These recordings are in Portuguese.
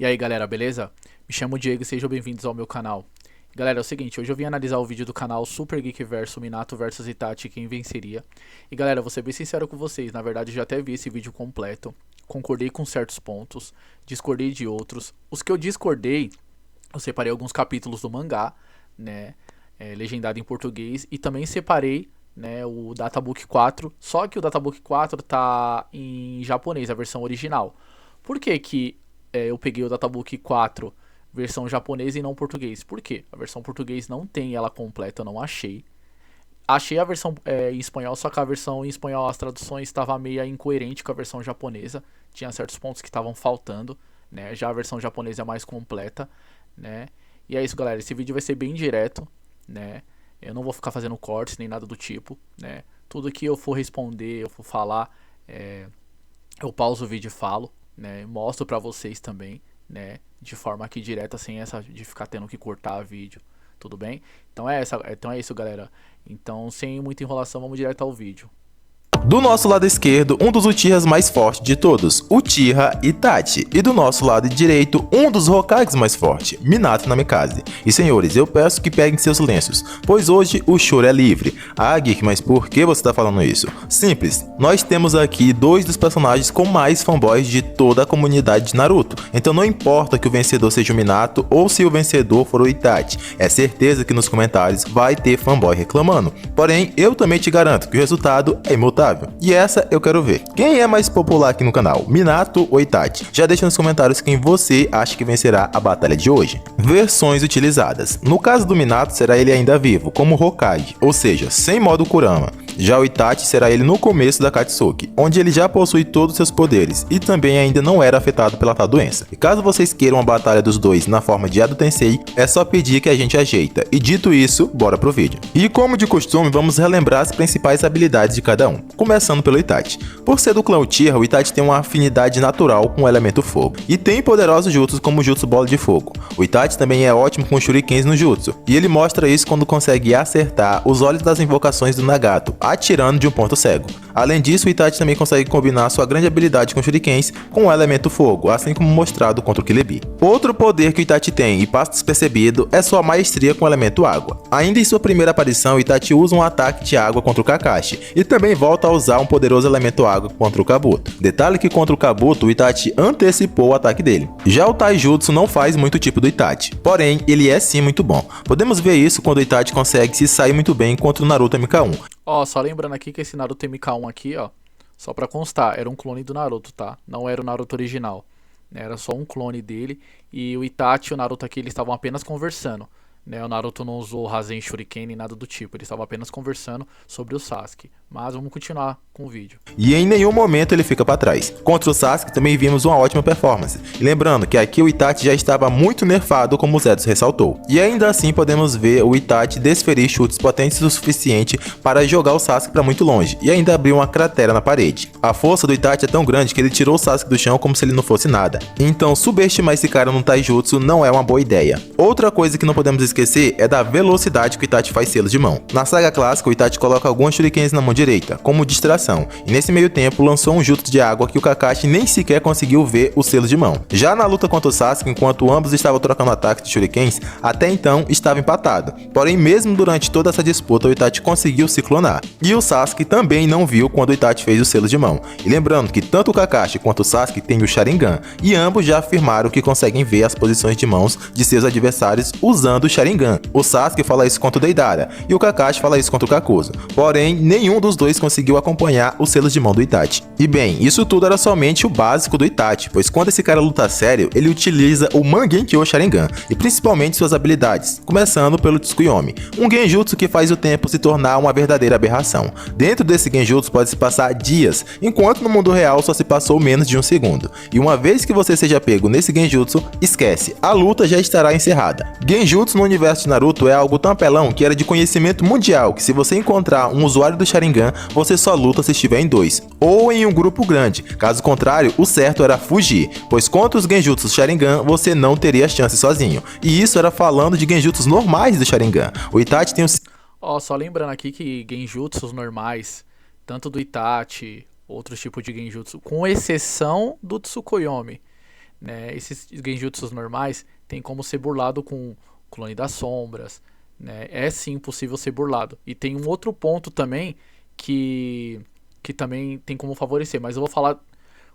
E aí galera, beleza? Me chamo Diego e sejam bem-vindos ao meu canal. Galera, é o seguinte, hoje eu vim analisar o vídeo do canal Super Geek vs Minato vs Itachi, quem venceria. E galera, vou ser bem sincero com vocês, na verdade eu já até vi esse vídeo completo, concordei com certos pontos, discordei de outros. Os que eu discordei, eu separei alguns capítulos do mangá, né, legendado em português, e também separei, né, o Databook 4, só que o Databook 4 tá em japonês, a versão original. Por que que eu peguei o Databook 4 versão japonesa e não português? Por quê? A versão português não tem ela completa, eu não achei. Achei a versão em espanhol, só que a versão em espanhol, as traduções estavam meio incoerente com a versão japonesa. Tinha certos pontos que estavam faltando, né? Já a versão japonesa é mais completa, né? E é isso, galera. Esse vídeo vai ser bem direto, né? Eu não vou ficar fazendo cortes nem nada do tipo, né? Tudo que eu for responder, eu for falar, eu pauso o vídeo e falo, né? Mostro pra vocês também, né? De forma aqui direta, sem essa de ficar tendo que cortar vídeo, tudo bem? Então é isso, galera. Então, sem muita enrolação, vamos direto ao vídeo. Do nosso lado esquerdo, um dos Uchihas mais fortes de todos, Uchiha Itachi. E do nosso lado direito, um dos Hokages mais fortes, Minato Namikaze. E senhores, eu peço que peguem seus lenços, pois hoje o choro é livre. Ah, Geek, mas por que você está falando isso? Simples, nós temos aqui dois dos personagens com mais fanboys de toda a comunidade de Naruto. Então não importa que o vencedor seja o Minato ou se o vencedor for o Itachi, é certeza que nos comentários vai ter fanboy reclamando. Porém, eu também te garanto que o resultado é imutável. E essa eu quero ver. Quem é mais popular aqui no canal, Minato ou Itachi? Já deixa nos comentários quem você acha que vencerá a batalha de hoje. Versões utilizadas. No caso do Minato, será ele ainda vivo, como Hokage, ou seja, sem modo Kurama. Já o Itachi será ele no começo da Katsuki, onde ele já possui todos os seus poderes e também ainda não era afetado pela tal doença. E caso vocês queiram a batalha dos dois na forma de Edo Tensei, é só pedir que a gente ajeita. E dito isso, bora pro vídeo. E como de costume, vamos relembrar as principais habilidades de cada um, começando pelo Itachi. Por ser do clã Uchiha, o Itachi tem uma afinidade natural com o elemento fogo, e tem poderosos jutsus como o Jutsu Bola de Fogo. O Itachi também é ótimo com shurikens no jutsu, e ele mostra isso quando consegue acertar os olhos das invocações do Nagato, atirando de um ponto cego. Além disso, o Itachi também consegue combinar sua grande habilidade com shurikens com o elemento fogo, assim como mostrado contra o Killer. Outro poder que o Itachi tem e passa despercebido é sua maestria com o elemento água. Ainda em sua primeira aparição, o Itachi usa um ataque de água contra o Kakashi, e também volta a usar um poderoso elemento água contra o Kabuto. Detalhe que contra o Kabuto, o Itachi antecipou o ataque dele. Já o Taijutsu não faz muito tipo do Itachi, porém ele é sim muito bom. Podemos ver isso quando o Itachi consegue se sair muito bem contra o Naruto MK1. Ó, só lembrando aqui que esse Naruto MK1 aqui, ó, só pra constar, era um clone do Naruto, tá? Não era o Naruto original, né? Era só um clone dele. E o Itachi e o Naruto aqui, eles estavam apenas conversando, né? O Naruto não usou Rasen Shuriken nem nada do tipo, eles estavam apenas conversando sobre o Sasuke. Mas vamos continuar com o vídeo. E em nenhum momento ele fica para trás. Contra o Sasuke também vimos uma ótima performance. E lembrando que aqui o Itachi já estava muito nerfado, como o Zedos ressaltou. E ainda assim podemos ver o Itachi desferir chutes potentes o suficiente para jogar o Sasuke para muito longe e ainda abrir uma cratera na parede. A força do Itachi é tão grande que ele tirou o Sasuke do chão como se ele não fosse nada. Então subestimar esse cara no Taijutsu não é uma boa ideia. Outra coisa que não podemos esquecer é da velocidade que o Itachi faz selos de mão. Na saga clássica, o Itachi coloca alguns shurikens na mão direita, como distração, e nesse meio tempo lançou um jutsu de água que o Kakashi nem sequer conseguiu ver os selos de mão. Já na luta contra o Sasuke, enquanto ambos estavam trocando ataques de shurikens, até então estava empatado. Porém, mesmo durante toda essa disputa, o Itachi conseguiu se clonar. E o Sasuke também não viu quando o Itachi fez os selos de mão. E lembrando que tanto o Kakashi quanto o Sasuke têm o Sharingan, e ambos já afirmaram que conseguem ver as posições de mãos de seus adversários usando o Sharingan. O Sasuke fala isso contra o Deidara, e o Kakashi fala isso contra o Kakuzu. Porém, nenhum dos dois conseguiu acompanhar os selos de mão do Itachi. E bem, isso tudo era somente o básico do Itachi, pois quando esse cara luta sério, ele utiliza o Mangekyou Sharingan, e principalmente suas habilidades, começando pelo Tsukuyomi, um genjutsu que faz o tempo se tornar uma verdadeira aberração. Dentro desse genjutsu pode-se passar dias, enquanto no mundo real só se passou menos de um segundo. E uma vez que você seja pego nesse genjutsu, esquece, a luta já estará encerrada. Genjutsu no universo de Naruto é algo tão apelão que era de conhecimento mundial que se você encontrar um usuário do Sharingan, você só luta se estiver em dois, ou em um grupo grande. Caso contrário, o certo era fugir, pois contra os genjutsus Sharingan você não teria chance sozinho. E isso era falando de genjutsus normais do Sharingan. O Itachi tem Ó, só lembrando aqui que genjutsus normais, tanto do Itachi, outros tipos de genjutsu, com exceção do Tsukuyomi, né? Esses genjutsus normais tem como ser burlado com clone das sombras, né? É sim possível ser burlado. E tem um outro ponto também que também tem como favorecer, mas eu vou falar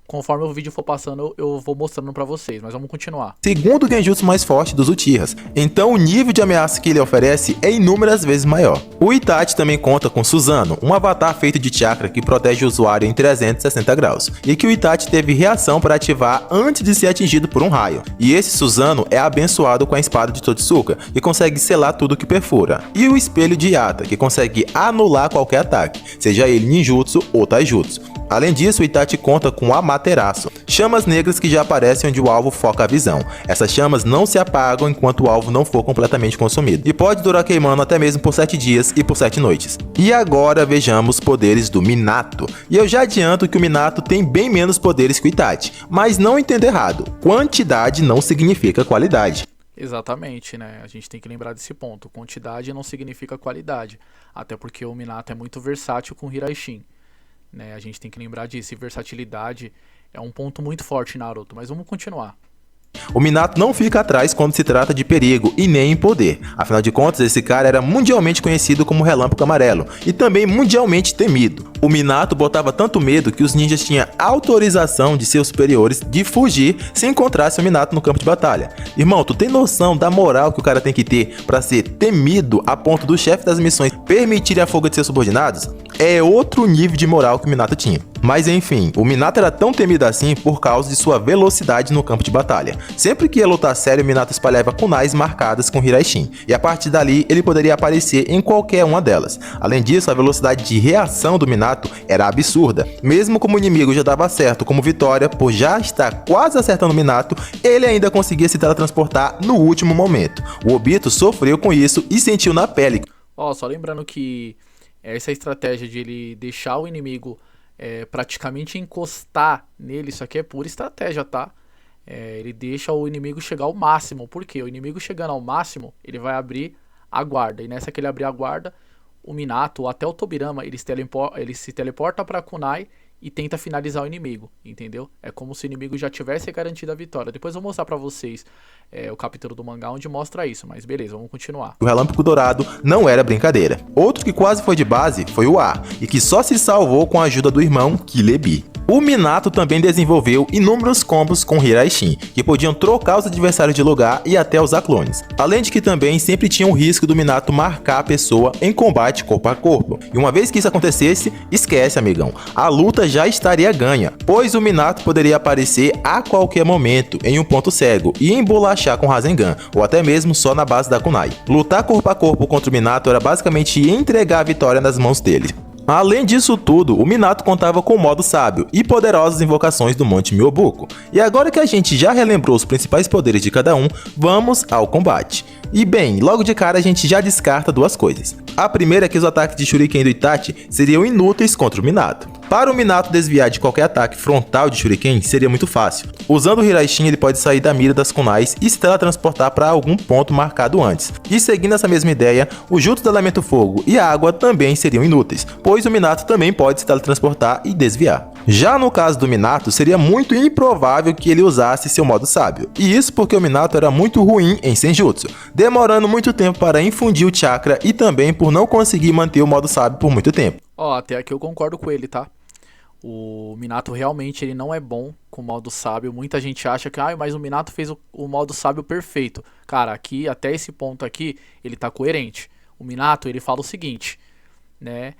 conforme o vídeo for passando, eu vou mostrando pra vocês, mas vamos continuar. Segundo o genjutsu mais forte dos Uchihas, então o nível de ameaça que ele oferece é inúmeras vezes maior. O Itachi também conta com Susanoo, um avatar feito de chakra que protege o usuário em 360 graus, e que o Itachi teve reação para ativar antes de ser atingido por um raio. E esse Susanoo é abençoado com a espada de Totsuka, que consegue selar tudo que perfura, e o espelho de Yata, que consegue anular qualquer ataque, seja ele ninjutsu ou taijutsu. Além disso, o Itachi conta com Amaterasu, chamas negras que já aparecem onde o alvo foca a visão. Essas chamas não se apagam enquanto o alvo não for completamente consumido, e pode durar queimando até mesmo por 7 dias e por 7 noites. E agora vejamos os poderes do Minato. E eu já adianto que o Minato tem bem menos poderes que o Itachi, mas não entenda errado, quantidade não significa qualidade. Exatamente, né? A gente tem que lembrar desse ponto. Quantidade não significa qualidade, até porque o Minato é muito versátil com o Hiraishin. Né, a gente tem que lembrar disso, e versatilidade é um ponto muito forte em Naruto, mas vamos continuar. O Minato não fica atrás quando se trata de perigo e nem em poder. Afinal de contas, esse cara era mundialmente conhecido como Relâmpago Amarelo e também mundialmente temido. O Minato botava tanto medo que os ninjas tinham autorização de seus superiores de fugir se encontrasse o Minato no campo de batalha. Irmão, tu tem noção da moral que o cara tem que ter para ser temido a ponto do chefe das missões permitir a fuga de seus subordinados? É outro nível de moral que o Minato tinha. Mas enfim, o Minato era tão temido assim por causa de sua velocidade no campo de batalha. Sempre que ia lutar sério, o Minato espalhava kunais marcadas com Hiraishin, e a partir dali ele poderia aparecer em qualquer uma delas. Além disso, a velocidade de reação do Minato era absurda. Mesmo como o inimigo já dava certo como vitória, por já estar quase acertando o Minato, ele ainda conseguia se teletransportar no último momento. O Obito sofreu com isso e sentiu na pele. Só lembrando que essa estratégia de ele deixar o inimigo praticamente encostar nele, isso aqui é pura estratégia, tá? Ele deixa o inimigo chegar ao máximo, porque o inimigo chegando ao máximo, ele vai abrir a guarda, e nessa que ele abrir a guarda, o Minato ou até o Tobirama, ele se teleporta pra kunai e tenta finalizar o inimigo, entendeu? É como se o inimigo já tivesse garantido a vitória. Depois eu vou mostrar pra vocês o capítulo do mangá onde mostra isso, mas beleza, vamos continuar. O Relâmpago Dourado não era brincadeira. Outro que quase foi de base foi o A, e que só se salvou com a ajuda do irmão Kilebi. O Minato também desenvolveu inúmeros combos com Hiraishin, que podiam trocar os adversários de lugar e até usar clones. Além de que também sempre tinha o risco do Minato marcar a pessoa em combate corpo a corpo. E uma vez que isso acontecesse, esquece, amigão, a luta já estaria ganha, pois o Minato poderia aparecer a qualquer momento em um ponto cego e embolachar com Rasengan, ou até mesmo só na base da kunai. Lutar corpo a corpo contra o Minato era basicamente entregar a vitória nas mãos dele. Além disso tudo, o Minato contava com o modo sábio e poderosas invocações do Monte Myoboku. E agora que a gente já relembrou os principais poderes de cada um, vamos ao combate. E bem, logo de cara a gente já descarta duas coisas. A primeira é que os ataques de Shuriken do Itachi seriam inúteis contra o Minato. Para o Minato desviar de qualquer ataque frontal de Shuriken seria muito fácil. Usando o Hiraishin, ele pode sair da mira das kunais e se teletransportar para algum ponto marcado antes. E seguindo essa mesma ideia, o jutsu do elemento fogo e a água também seriam inúteis, pois o Minato também pode se teletransportar e desviar. Já no caso do Minato, seria muito improvável que ele usasse seu modo sábio. E isso porque o Minato era muito ruim em Senjutsu, demorando muito tempo para infundir o chakra e também por não conseguir manter o modo sábio por muito tempo. Até aqui eu concordo com ele, tá? O Minato realmente ele não é bom com o modo sábio. Muita gente acha que mas o Minato fez o modo sábio perfeito. Cara, aqui, até esse ponto aqui, ele tá coerente. O Minato, ele fala o seguinte, né?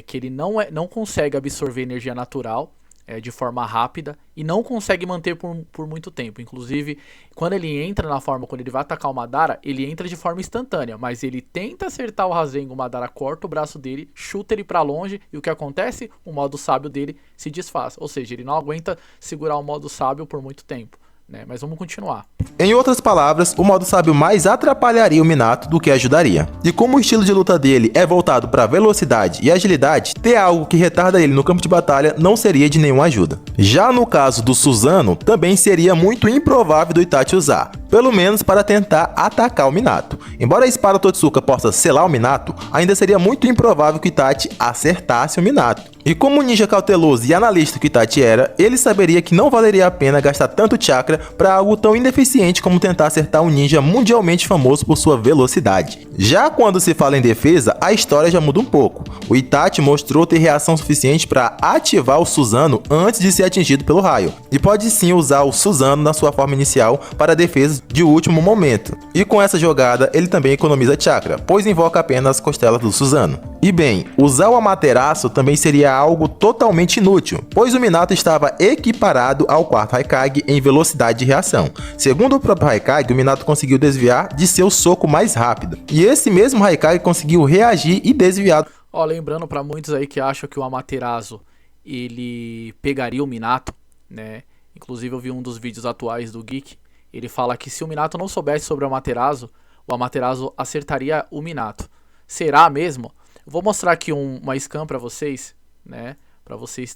Que ele não consegue absorver energia natural de forma rápida e não consegue manter por muito tempo. Inclusive, quando ele entra na forma, quando ele vai atacar o Madara, ele entra de forma instantânea, mas ele tenta acertar o Rasengan, o Madara corta o braço dele, chuta ele pra longe, e o que acontece? O modo sábio dele se desfaz, ou seja, ele não aguenta segurar o modo sábio por muito tempo. Mas vamos continuar. Em outras palavras, o modo sábio mais atrapalharia o Minato do que ajudaria. E como o estilo de luta dele é voltado para velocidade e agilidade, ter algo que retarda ele no campo de batalha não seria de nenhuma ajuda. Já no caso do Susanoo, também seria muito improvável do Itachi usar, pelo menos para tentar atacar o Minato. Embora a espada Totsuka possa selar o Minato, ainda seria muito improvável que o Itachi acertasse o Minato. E como ninja cauteloso e analista que Itachi era, ele saberia que não valeria a pena gastar tanto chakra para algo tão ineficiente como tentar acertar um ninja mundialmente famoso por sua velocidade. Já quando se fala em defesa, a história já muda um pouco. O Itachi mostrou ter reação suficiente para ativar o Susanoo antes de ser atingido pelo raio, e pode sim usar o Susanoo na sua forma inicial para defesa de último momento. E com essa jogada, ele também economiza chakra, pois invoca apenas as costelas do Susanoo. E bem, usar o Amaterasu também seria algo totalmente inútil, pois o Minato estava equiparado ao quarto Raikage em velocidade de reação. Segundo o próprio Raikage, o Minato conseguiu desviar de seu soco mais rápido, e esse mesmo Raikage conseguiu reagir e desviar. Ó, lembrando para muitos aí que acham que o Amaterasu ele pegaria o Minato, né? Inclusive eu vi um dos vídeos atuais do Geek, ele fala que se o Minato não soubesse sobre o Amaterasu acertaria o Minato. Será mesmo? Eu vou mostrar aqui uma scan pra vocês, né? Pra vocês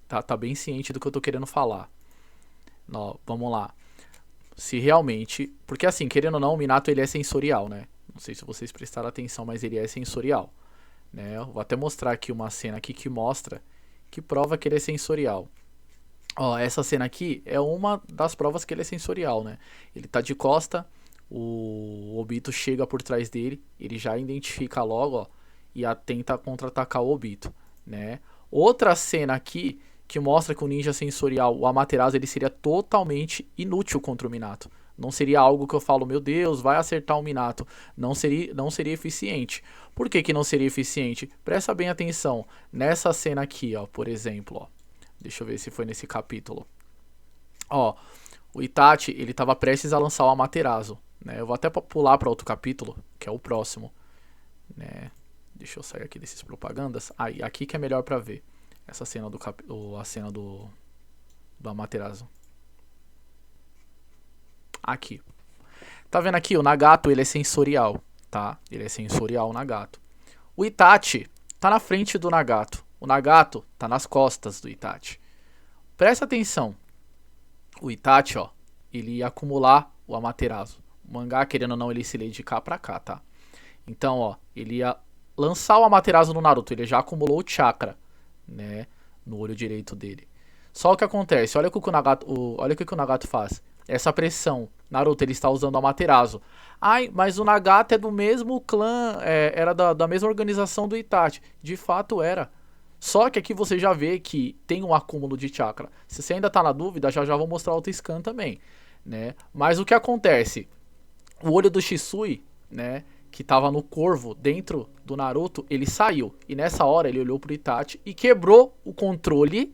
tá bem ciente do que eu tô querendo falar. Ó, vamos lá. Se realmente... Porque assim, querendo ou não, o Minato ele é sensorial, né? Não sei se vocês prestaram atenção, mas ele é sensorial, né? Eu vou até mostrar aqui uma cena aqui que mostra, que prova que ele é sensorial. Ó, essa cena aqui é uma das provas que ele é sensorial, né? Ele tá de costa, o Obito chega por trás dele, ele já identifica logo, ó, e tenta contra-atacar o Obito, né? Outra cena aqui que mostra que o ninja sensorial, o Amaterasu, ele seria totalmente inútil contra o Minato. Não seria algo que eu falo, meu Deus, vai acertar o Minato. Não seria eficiente. Por que que não seria eficiente? Presta bem atenção. Nessa cena aqui, ó, por exemplo, ó. Deixa eu ver se foi nesse capítulo. Ó, o Itachi, ele estava prestes a lançar o Amaterasu, né? Eu vou até pular para outro capítulo, que é o próximo, né? Deixa eu sair aqui desses propagandas. Aí, aqui que é melhor para ver essa cena a cena do Amaterasu. Aqui. Tá vendo aqui? O Nagato, ele é sensorial, tá? Ele é sensorial, o Nagato. O Itachi tá na frente do Nagato. O Nagato tá nas costas do Itachi. Presta atenção. O Itachi, ó, ele ia acumular o Amaterasu. O mangá, querendo ou não, ele se lê de cá pra cá, tá? Então, ó, ele ia lançar o Amaterasu no Naruto. Ele já acumulou o chakra, né, no olho direito dele. Só o que acontece, olha o que o Nagato faz. Essa pressão, Naruto, ele está usando o Amaterasu. Ai, mas o Nagato é do mesmo clã, era da mesma organização do Itachi. De fato era. Só que aqui você já vê que tem um acúmulo de chakra. Se você ainda tá na dúvida, já vou mostrar outro scan também, né? Mas o que acontece? O olho do Shisui, né, que tava no corvo dentro do Naruto, ele saiu. E nessa hora ele olhou pro Itachi e quebrou o controle,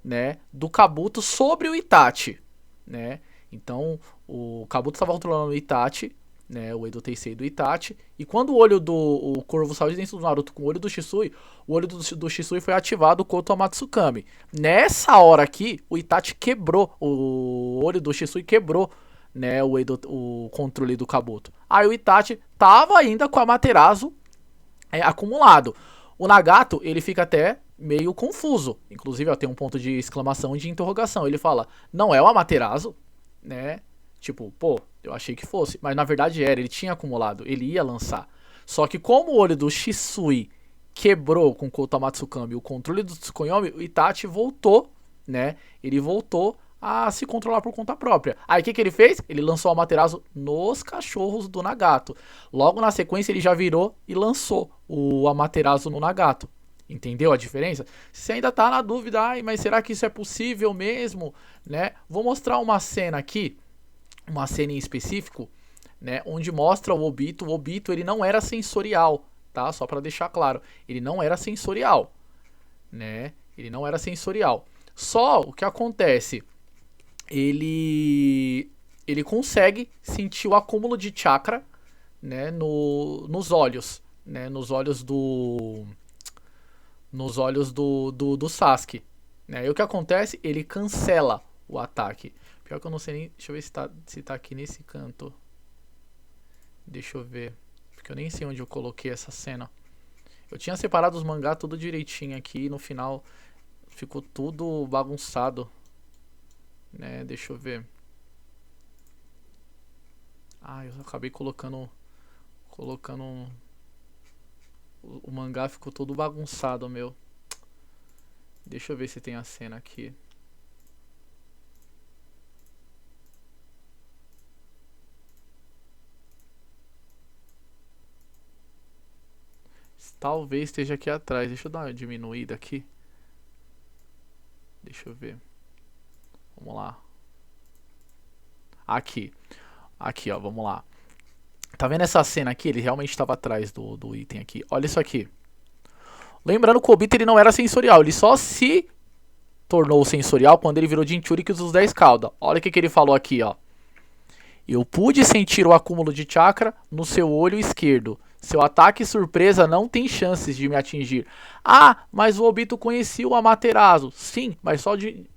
né, do Kabuto sobre o Itachi, né? Então, o Kabuto estava controlando o Itachi, né, o Edo Tensei do Itachi, e quando o corvo saiu de dentro do Naruto com o olho do Shisui, o olho do Shisui foi ativado, o Koto Amatsukami. Nessa hora aqui, o Itachi quebrou, o olho do Shisui quebrou, né, o controle do Kabuto. Aí o Itachi tava ainda com a Amaterasu acumulado. O Nagato, ele fica até meio confuso. Inclusive, ó, tem um ponto de exclamação e de interrogação. Ele fala, não é o Amaterasu, né? Tipo, pô, eu achei que fosse. Mas na verdade era, ele tinha acumulado, ele ia lançar. Só que como o olho do Shisui quebrou com o Koto Amatsukami o controle do Tsukuyomi, o Itachi voltou, né? Ele voltou a se controlar por conta própria. Aí o que ele fez? Ele lançou o Amaterasu nos cachorros do Nagato. Logo na sequência ele já virou e lançou o Amaterasu no Nagato. Entendeu a diferença? Se você ainda tá na dúvida, ai, mas será que isso é possível mesmo, né? Vou mostrar uma cena aqui, uma cena em específico, né, onde mostra o Obito. O Obito, ele não era sensorial, tá? Só para deixar claro, ele não era sensorial, né? Ele não era sensorial. Só o que acontece, ele consegue sentir o acúmulo de chakra, né, nos olhos, né, nos olhos do Sasuke, né? E o que acontece? Ele cancela o ataque. Pior que eu não sei nem... Deixa eu ver se tá aqui nesse canto. Deixa eu ver. Porque eu nem sei onde eu coloquei essa cena. Eu tinha separado os mangá tudo direitinho aqui. E no final ficou tudo bagunçado, né? Deixa eu ver. Ah, eu acabei colocando... O mangá ficou todo bagunçado, meu. Deixa eu ver se tem a cena aqui. Talvez esteja aqui atrás. Deixa eu dar uma diminuída aqui. Deixa eu ver. Vamos lá. Aqui. Aqui, ó. Vamos lá. Tá vendo essa cena aqui? Ele realmente estava atrás do item aqui. Olha isso aqui. Lembrando que o Obito ele não era sensorial. Ele só se tornou sensorial quando ele virou Jinchuriki dos 10 cauda. Olha o que ele falou aqui, ó. Eu pude sentir o acúmulo de chakra no seu olho esquerdo. Seu ataque surpresa não tem chances de me atingir. Ah, mas o Obito conhecia o Amaterasu. Sim, mas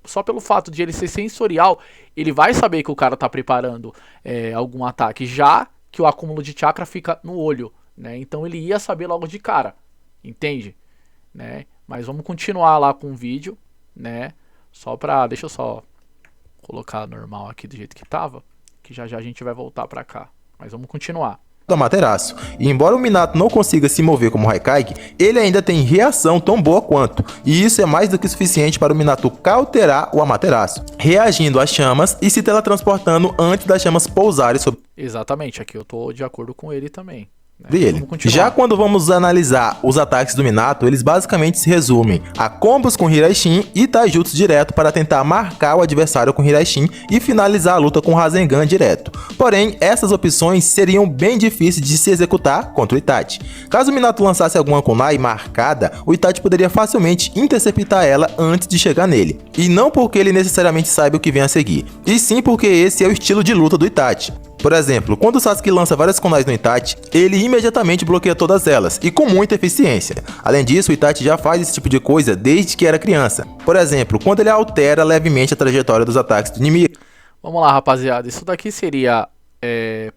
só pelo fato de ele ser sensorial, ele vai saber que o cara tá preparando algum ataque. Já que o acúmulo de chakra fica no olho, né? Então ele ia saber logo de cara. Entende? Né? Mas vamos continuar lá com o vídeo, né? Deixa eu só colocar normal aqui do jeito que tava, que já já a gente vai voltar pra cá. Mas vamos continuar. Do Amaterasu. E embora o Minato não consiga se mover como Haikage, ele ainda tem reação tão boa quanto. E isso é mais do que suficiente para o Minato cauterar o Amaterasu, reagindo às chamas e se teletransportando antes das chamas pousarem sobre Exatamente, aqui eu tô de acordo com ele também. ele. Já quando vamos analisar os ataques do Minato, eles basicamente se resumem a combos com Hiraishin e Taijutsu direto para tentar marcar o adversário com Hiraishin e finalizar a luta com Rasengan direto. Porém, essas opções seriam bem difíceis de se executar contra o Itachi. Caso o Minato lançasse alguma kunai marcada, o Itachi poderia facilmente interceptar ela antes de chegar nele. E não porque ele necessariamente saiba o que vem a seguir, e sim porque esse é o estilo de luta do Itachi. Por exemplo, quando o Sasuke lança várias kunais no Itachi, ele imediatamente bloqueia todas elas, e com muita eficiência. Além disso, o Itachi já faz esse tipo de coisa desde que era criança. Por exemplo, quando ele altera levemente a trajetória dos ataques do inimigo. Vamos lá, rapaziada. Isso daqui seria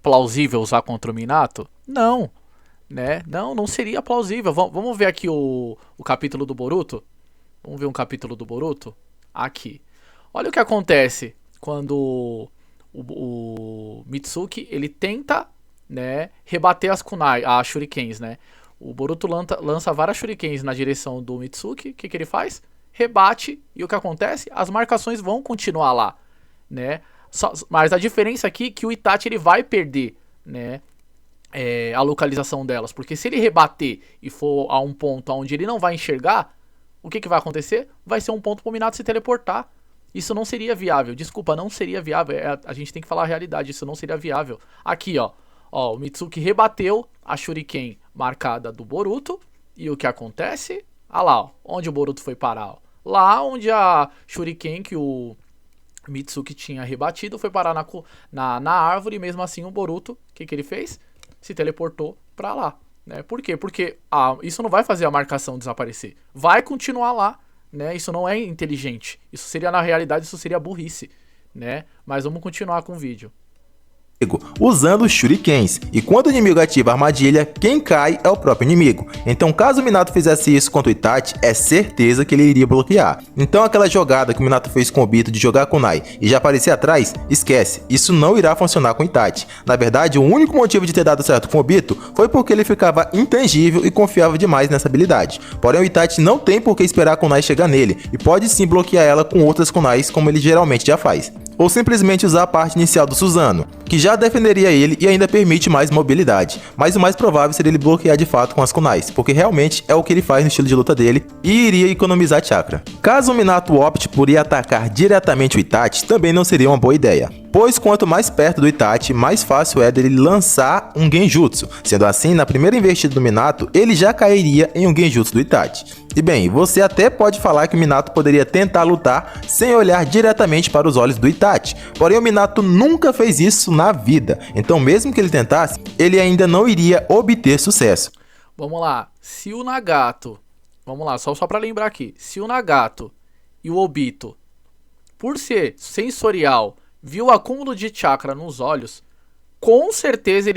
plausível usar contra o Minato? Não, né? Não seria plausível. Vamos ver aqui o capítulo do Boruto? Vamos ver um capítulo do Boruto? Aqui. Olha o que acontece quando o Mitsuki, ele tenta, né, rebater as kunai, as shurikens, né? O Boruto lança várias shurikens na direção do Mitsuki. O que ele faz? Rebate, e o que acontece? As marcações vão continuar lá, né? Mas a diferença aqui é que o Itachi ele vai perder, né, a localização delas, porque se ele rebater e for a um ponto onde ele não vai enxergar, o que vai acontecer? Vai ser um ponto pro Minato se teleportar. Isso não seria viável. Desculpa, não seria viável. A gente tem que falar a realidade. Isso não seria viável. Aqui, ó. O Mitsuki rebateu a Shuriken marcada do Boruto. E o que acontece? Ah lá, ó. Onde o Boruto foi parar? Ó. Lá onde a Shuriken que o Mitsuki tinha rebatido foi parar na árvore. E mesmo assim o Boruto, o que ele fez? Se teleportou pra lá. Né? Por quê? Porque isso não vai fazer a marcação desaparecer. Vai continuar lá. Né? Isso não é inteligente. Isso seria, na realidade, isso seria burrice, né? Mas vamos continuar com o vídeo. Usando os shurikens, e quando o inimigo ativa a armadilha, quem cai é o próprio inimigo. Então caso o Minato fizesse isso contra o Itachi, é certeza que ele iria bloquear. Então aquela jogada que o Minato fez com o Obito de jogar kunai e já aparecer atrás, esquece, isso não irá funcionar com o Itachi. Na verdade, o único motivo de ter dado certo com o Obito foi porque ele ficava intangível e confiava demais nessa habilidade. Porém o Itachi não tem por que esperar a kunai chegar nele, e pode sim bloquear ela com outras kunais como ele geralmente já faz. Ou simplesmente usar a parte inicial do Susanoo, que já defenderia ele e ainda permite mais mobilidade, mas o mais provável seria ele bloquear de fato com as kunais, porque realmente é o que ele faz no estilo de luta dele e iria economizar chakra. Caso o Minato opte por ir atacar diretamente o Itachi, também não seria uma boa ideia, pois quanto mais perto do Itachi, mais fácil é dele lançar um Genjutsu. Sendo assim, na primeira investida do Minato, ele já cairia em um Genjutsu do Itachi. E bem, você até pode falar que o Minato poderia tentar lutar sem olhar diretamente para os olhos do Itachi, porém o Minato nunca fez isso na vida, então mesmo que ele tentasse, ele ainda não iria obter sucesso. Vamos lá, se o Nagato, vamos lá, só para lembrar aqui, se o Nagato e o Obito, por ser sensorial, viu o acúmulo de chakra nos olhos, com certeza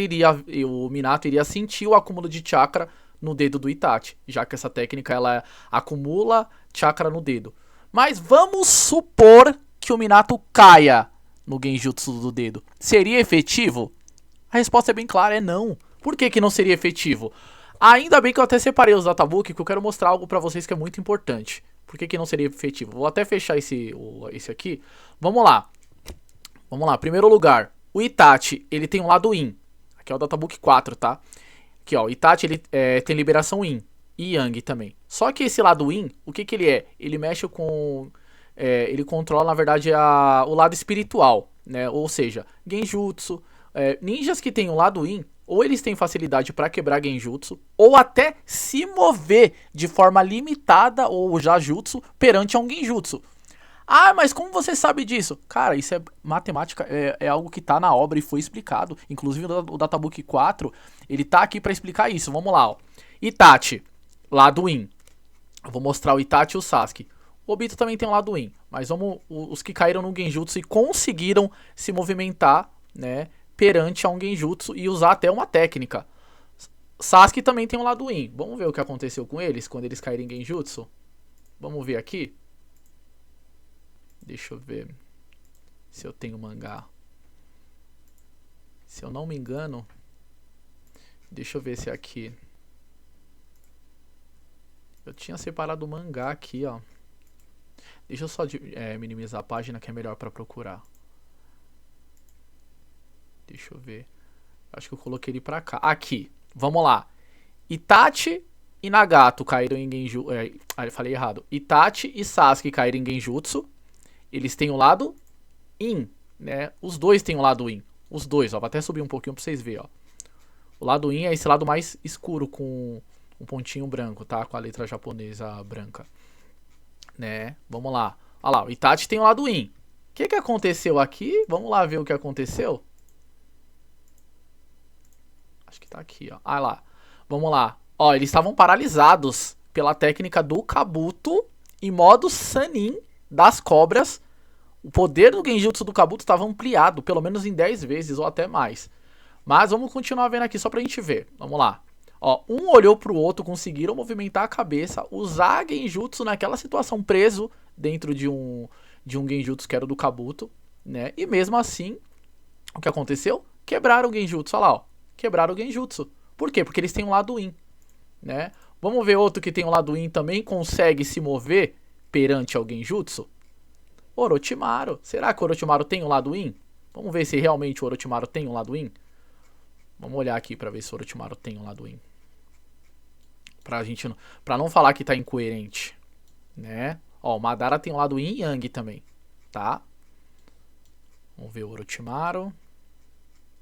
o Minato iria sentir o acúmulo de chakra no dedo do Itachi, já que essa técnica ela acumula chakra no dedo. Mas vamos supor que o Minato caia no Genjutsu do dedo. Seria efetivo? A resposta é bem clara, é não. Por que não seria efetivo? Ainda bem que eu até separei os databook, que eu quero mostrar algo pra vocês que é muito importante. Por que não seria efetivo? Vou até fechar esse aqui. Vamos lá. Vamos lá. Primeiro lugar, o Itachi, ele tem um lado In. Aqui é o Databook 4, tá? Aqui, ó, o Itachi, ele tem liberação In. E Yang também. Só que esse lado In, o que ele é? Ele mexe com... ele controla, na verdade, o lado espiritual, né? Ou seja, Genjutsu. Ninjas que tem um lado In, ou eles têm facilidade para quebrar Genjutsu, ou até se mover de forma limitada ou já Jutsu perante a um Genjutsu. Ah, mas como você sabe disso? Cara, isso é matemática, é algo que tá na obra e foi explicado. Inclusive o Databook 4, ele tá aqui para explicar isso. Vamos lá, ó. Itachi, lado In. Eu vou mostrar o Itachi e o Sasuke. O Obito também tem um lado In, mas vamos os que caíram no Genjutsu e conseguiram se movimentar, né, perante a um Genjutsu e usar até uma técnica. Sasuke também tem um lado In. Vamos ver o que aconteceu com eles quando eles caíram em Genjutsu? Vamos ver aqui. Deixa eu ver se eu tenho mangá. Se eu não me engano, deixa eu ver se é aqui. Eu tinha separado o mangá aqui, ó. Deixa eu só minimizar a página que é melhor pra procurar. Deixa eu ver. Acho que eu coloquei ele pra cá. Aqui. Vamos lá. Itachi e Nagato caíram em Genjutsu. Eu falei errado. Itachi e Sasuke caíram em Genjutsu. Eles têm o lado In, né? Os dois têm o lado In. Os dois, ó. Vou até subir um pouquinho pra vocês verem, ó. O lado In é esse lado mais escuro com um pontinho branco, tá? Com a letra japonesa branca. Né? Vamos lá. Olha lá, o Itachi tem o lado In. O que aconteceu aqui? Vamos lá ver o que aconteceu. Acho que tá aqui, ó. Ah lá. Vamos lá. Ó, eles estavam paralisados pela técnica do Kabuto em modo Sannin das cobras. O poder do Genjutsu do Kabuto estava ampliado, pelo menos em 10 vezes ou até mais. Mas vamos continuar vendo aqui só pra gente ver. Vamos lá. Ó, um olhou pro outro, conseguiram movimentar a cabeça, usar Genjutsu naquela situação preso dentro de um Genjutsu que era do Kabuto, né? E mesmo assim, o que aconteceu? Quebraram o Genjutsu, olha lá, ó. Quebraram o Genjutsu. Por quê? Porque eles têm um lado In, né? Vamos ver outro que tem um lado In também, consegue se mover perante ao Genjutsu? Orochimaru. Será que o Orochimaru tem um lado In? Vamos ver se realmente o Orochimaru tem um lado In. Vamos olhar aqui pra ver se o Orochimaru tem um lado In. Pra não falar que tá incoerente, né? Ó, o Madara tem um lado In e Yang também, tá? Vamos ver o Orochimaru.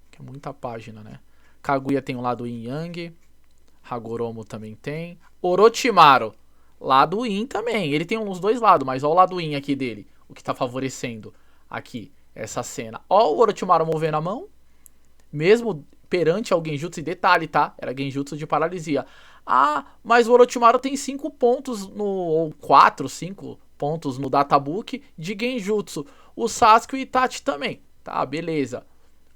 Que é muita página, né? Kaguya tem um lado In e Yang. Hagoromo também tem. Orochimaru, lado In também. Ele tem uns dois lados, mas ó o lado In aqui dele. O que tá favorecendo aqui essa cena. Ó o Orochimaru movendo a mão. Mesmo perante ao Genjutsu, e detalhe, tá? Era Genjutsu de paralisia. Ah, mas o Orochimaru tem 5 pontos ou 4, 5 pontos no Databook de Genjutsu. O Sasuke e o Itachi também. Tá, beleza.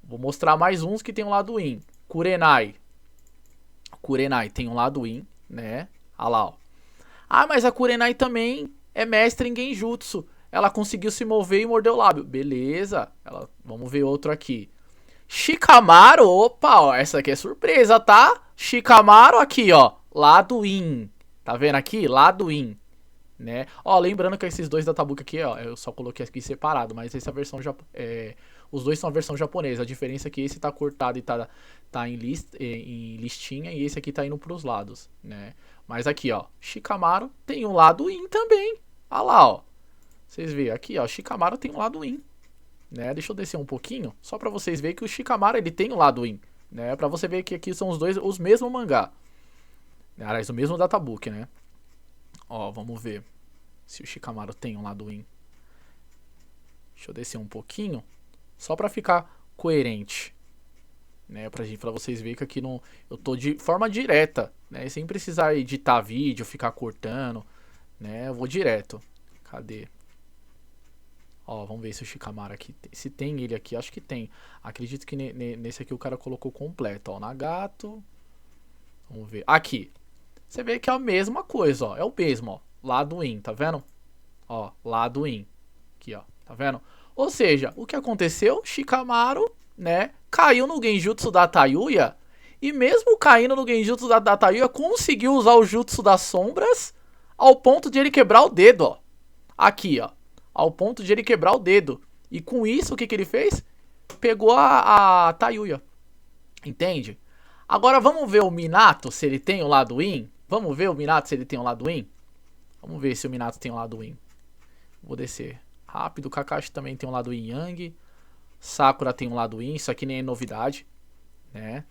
Vou mostrar mais uns que tem um lado In. Kurenai. Kurenai tem um lado In, né? Olha lá, ó. Ah, mas a Kurenai também é mestre em Genjutsu. Ela conseguiu se mover e morder o lábio. Beleza. Vamos ver outro aqui. Shikamaru, opa, ó, essa aqui é surpresa, tá? Shikamaru aqui, ó, lado In. Tá vendo aqui? Lado In, né? Ó, lembrando que esses dois Databook aqui, ó, eu só coloquei aqui separado, mas essa é a versão os dois são a versão japonesa. A diferença é que esse tá cortado e tá em listinha e esse aqui tá indo pros lados, né? Mas aqui, ó, Shikamaru tem um lado In também. Olha lá, ó. Vocês veem aqui, ó, Shikamaru tem um lado In. Né? Deixa eu descer um pouquinho, só pra vocês verem que o Shikamaru ele tem um lado In, né? Pra você ver que aqui são os mesmos mangá. Aliás, o mesmo Databook, né? Ó, vamos ver se o Shikamaru tem um lado In. Deixa eu descer um pouquinho, só pra ficar coerente, né? Pra vocês verem que aqui eu tô de forma direta, né? Sem precisar editar vídeo, ficar cortando, né? Eu vou direto. Cadê? Ó, vamos ver se o Shikamaru aqui, se tem ele aqui, acho que tem. Acredito que nesse aqui o cara colocou completo, ó, Nagato. Vamos ver, aqui. Você vê que é a mesma coisa, ó, é o mesmo, ó, lado In, tá vendo? Ó, lado In, aqui, ó, tá vendo? Ou seja, o que aconteceu? Shikamaru, né, caiu no Genjutsu da Tayuya, e mesmo caindo no Genjutsu da Tayuya, conseguiu usar o Jutsu das Sombras ao ponto de ele quebrar o dedo, ó. Aqui, ó. Ao ponto de ele quebrar o dedo. E com isso, o que ele fez? Pegou a Tayuya. Entende? Agora vamos ver o Minato, se ele tem o lado Win. Vamos ver o Minato se ele tem o lado Win. Vamos ver se o Minato tem o lado Win. Vou descer rápido. O Kakashi também tem um lado Yin Yang. Sakura tem um lado Yin. Isso aqui nem é novidade, né?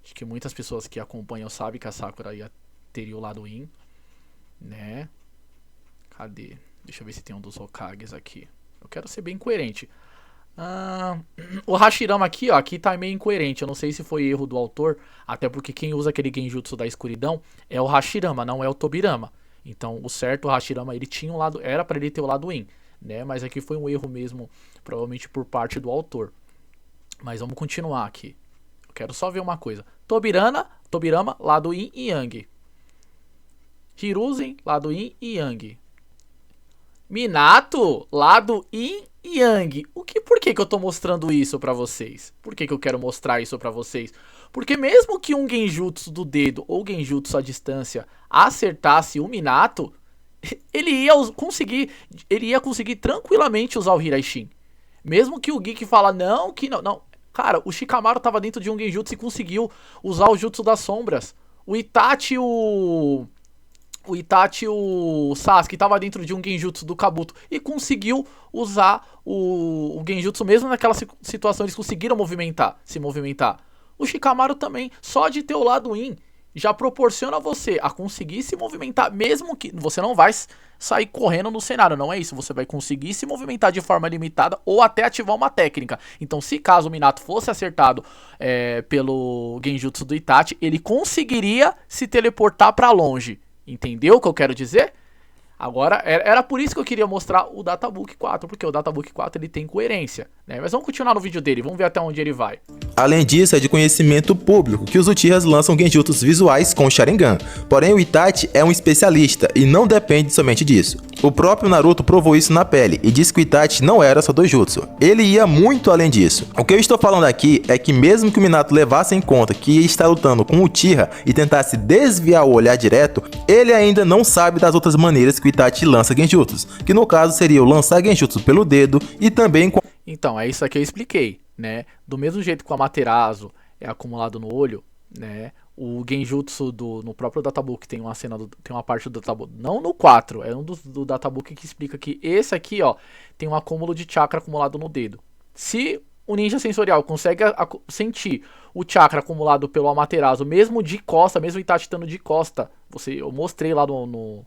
Acho que muitas pessoas que acompanham sabem que a Sakura teria o lado Yin, né? Cadê? Deixa eu ver se tem um dos Hokages aqui. Eu quero ser bem coerente. O Hashirama aqui, ó, aqui tá meio incoerente. Eu não sei se foi erro do autor, até porque quem usa aquele genjutsu da escuridão é o Hashirama, não é o Tobirama. Então, o certo, o Hashirama, ele tinha um lado, era pra ele ter o lado Yin, né? Mas aqui foi um erro mesmo, provavelmente por parte do autor. Mas vamos continuar aqui. Eu quero só ver uma coisa. Tobirama, lado Yin e Yang. Hiruzen, lado Yin e Yang. Minato, lado Yin e Yang. Por que eu tô mostrando isso pra vocês? Por que eu quero mostrar isso pra vocês? Porque mesmo que um genjutsu do dedo ou genjutsu à distância acertasse o Minato, ele ia conseguir tranquilamente usar o Hiraishin. Mesmo que o Geek fala não. Cara, o Shikamaru tava dentro de um genjutsu e conseguiu usar o jutsu das sombras. O Itachi e o Sasuke tava dentro de um genjutsu do Kabuto e conseguiu usar o genjutsu mesmo naquela situação. Eles conseguiram se movimentar. O Shikamaru também, só de ter o lado Yin, já proporciona você a conseguir se movimentar, mesmo que você não vai sair correndo no cenário, não é isso. Você vai conseguir se movimentar de forma limitada ou até ativar uma técnica. Então, se caso o Minato fosse acertado pelo genjutsu do Itachi, ele conseguiria se teleportar pra longe. Entendeu o que eu quero dizer? Agora, era por isso que eu queria mostrar o Databook 4, porque o Databook 4 ele tem coerência, né? Mas vamos continuar no vídeo dele, vamos ver até onde ele vai. Além disso, é de conhecimento público que os Uchihas lançam genjutsus visuais com Sharingan. Porém, o Itachi é um especialista e não depende somente disso. O próprio Naruto provou isso na pele e disse que o Itachi não era só dojutsu. Ele ia muito além disso. O que eu estou falando aqui é que mesmo que o Minato levasse em conta que ia estar lutando com o Uchiha e tentasse desviar o olhar direto, ele ainda não sabe das outras maneiras que o Itachi lança genjutsus, que no caso seria o lançar genjutsu pelo dedo e também com... Então, é isso aqui que eu expliquei, né? Do mesmo jeito que o Amaterasu é acumulado no olho, né? O genjutsu no próprio Databook tem uma cena, tem uma parte do Databook, não no 4, é um do Databook que explica que esse aqui, ó, tem um acúmulo de chakra acumulado no dedo. Se o ninja sensorial consegue sentir o chakra acumulado pelo Amaterasu, mesmo de costa, mesmo o Itachi estando de costa, eu mostrei lá no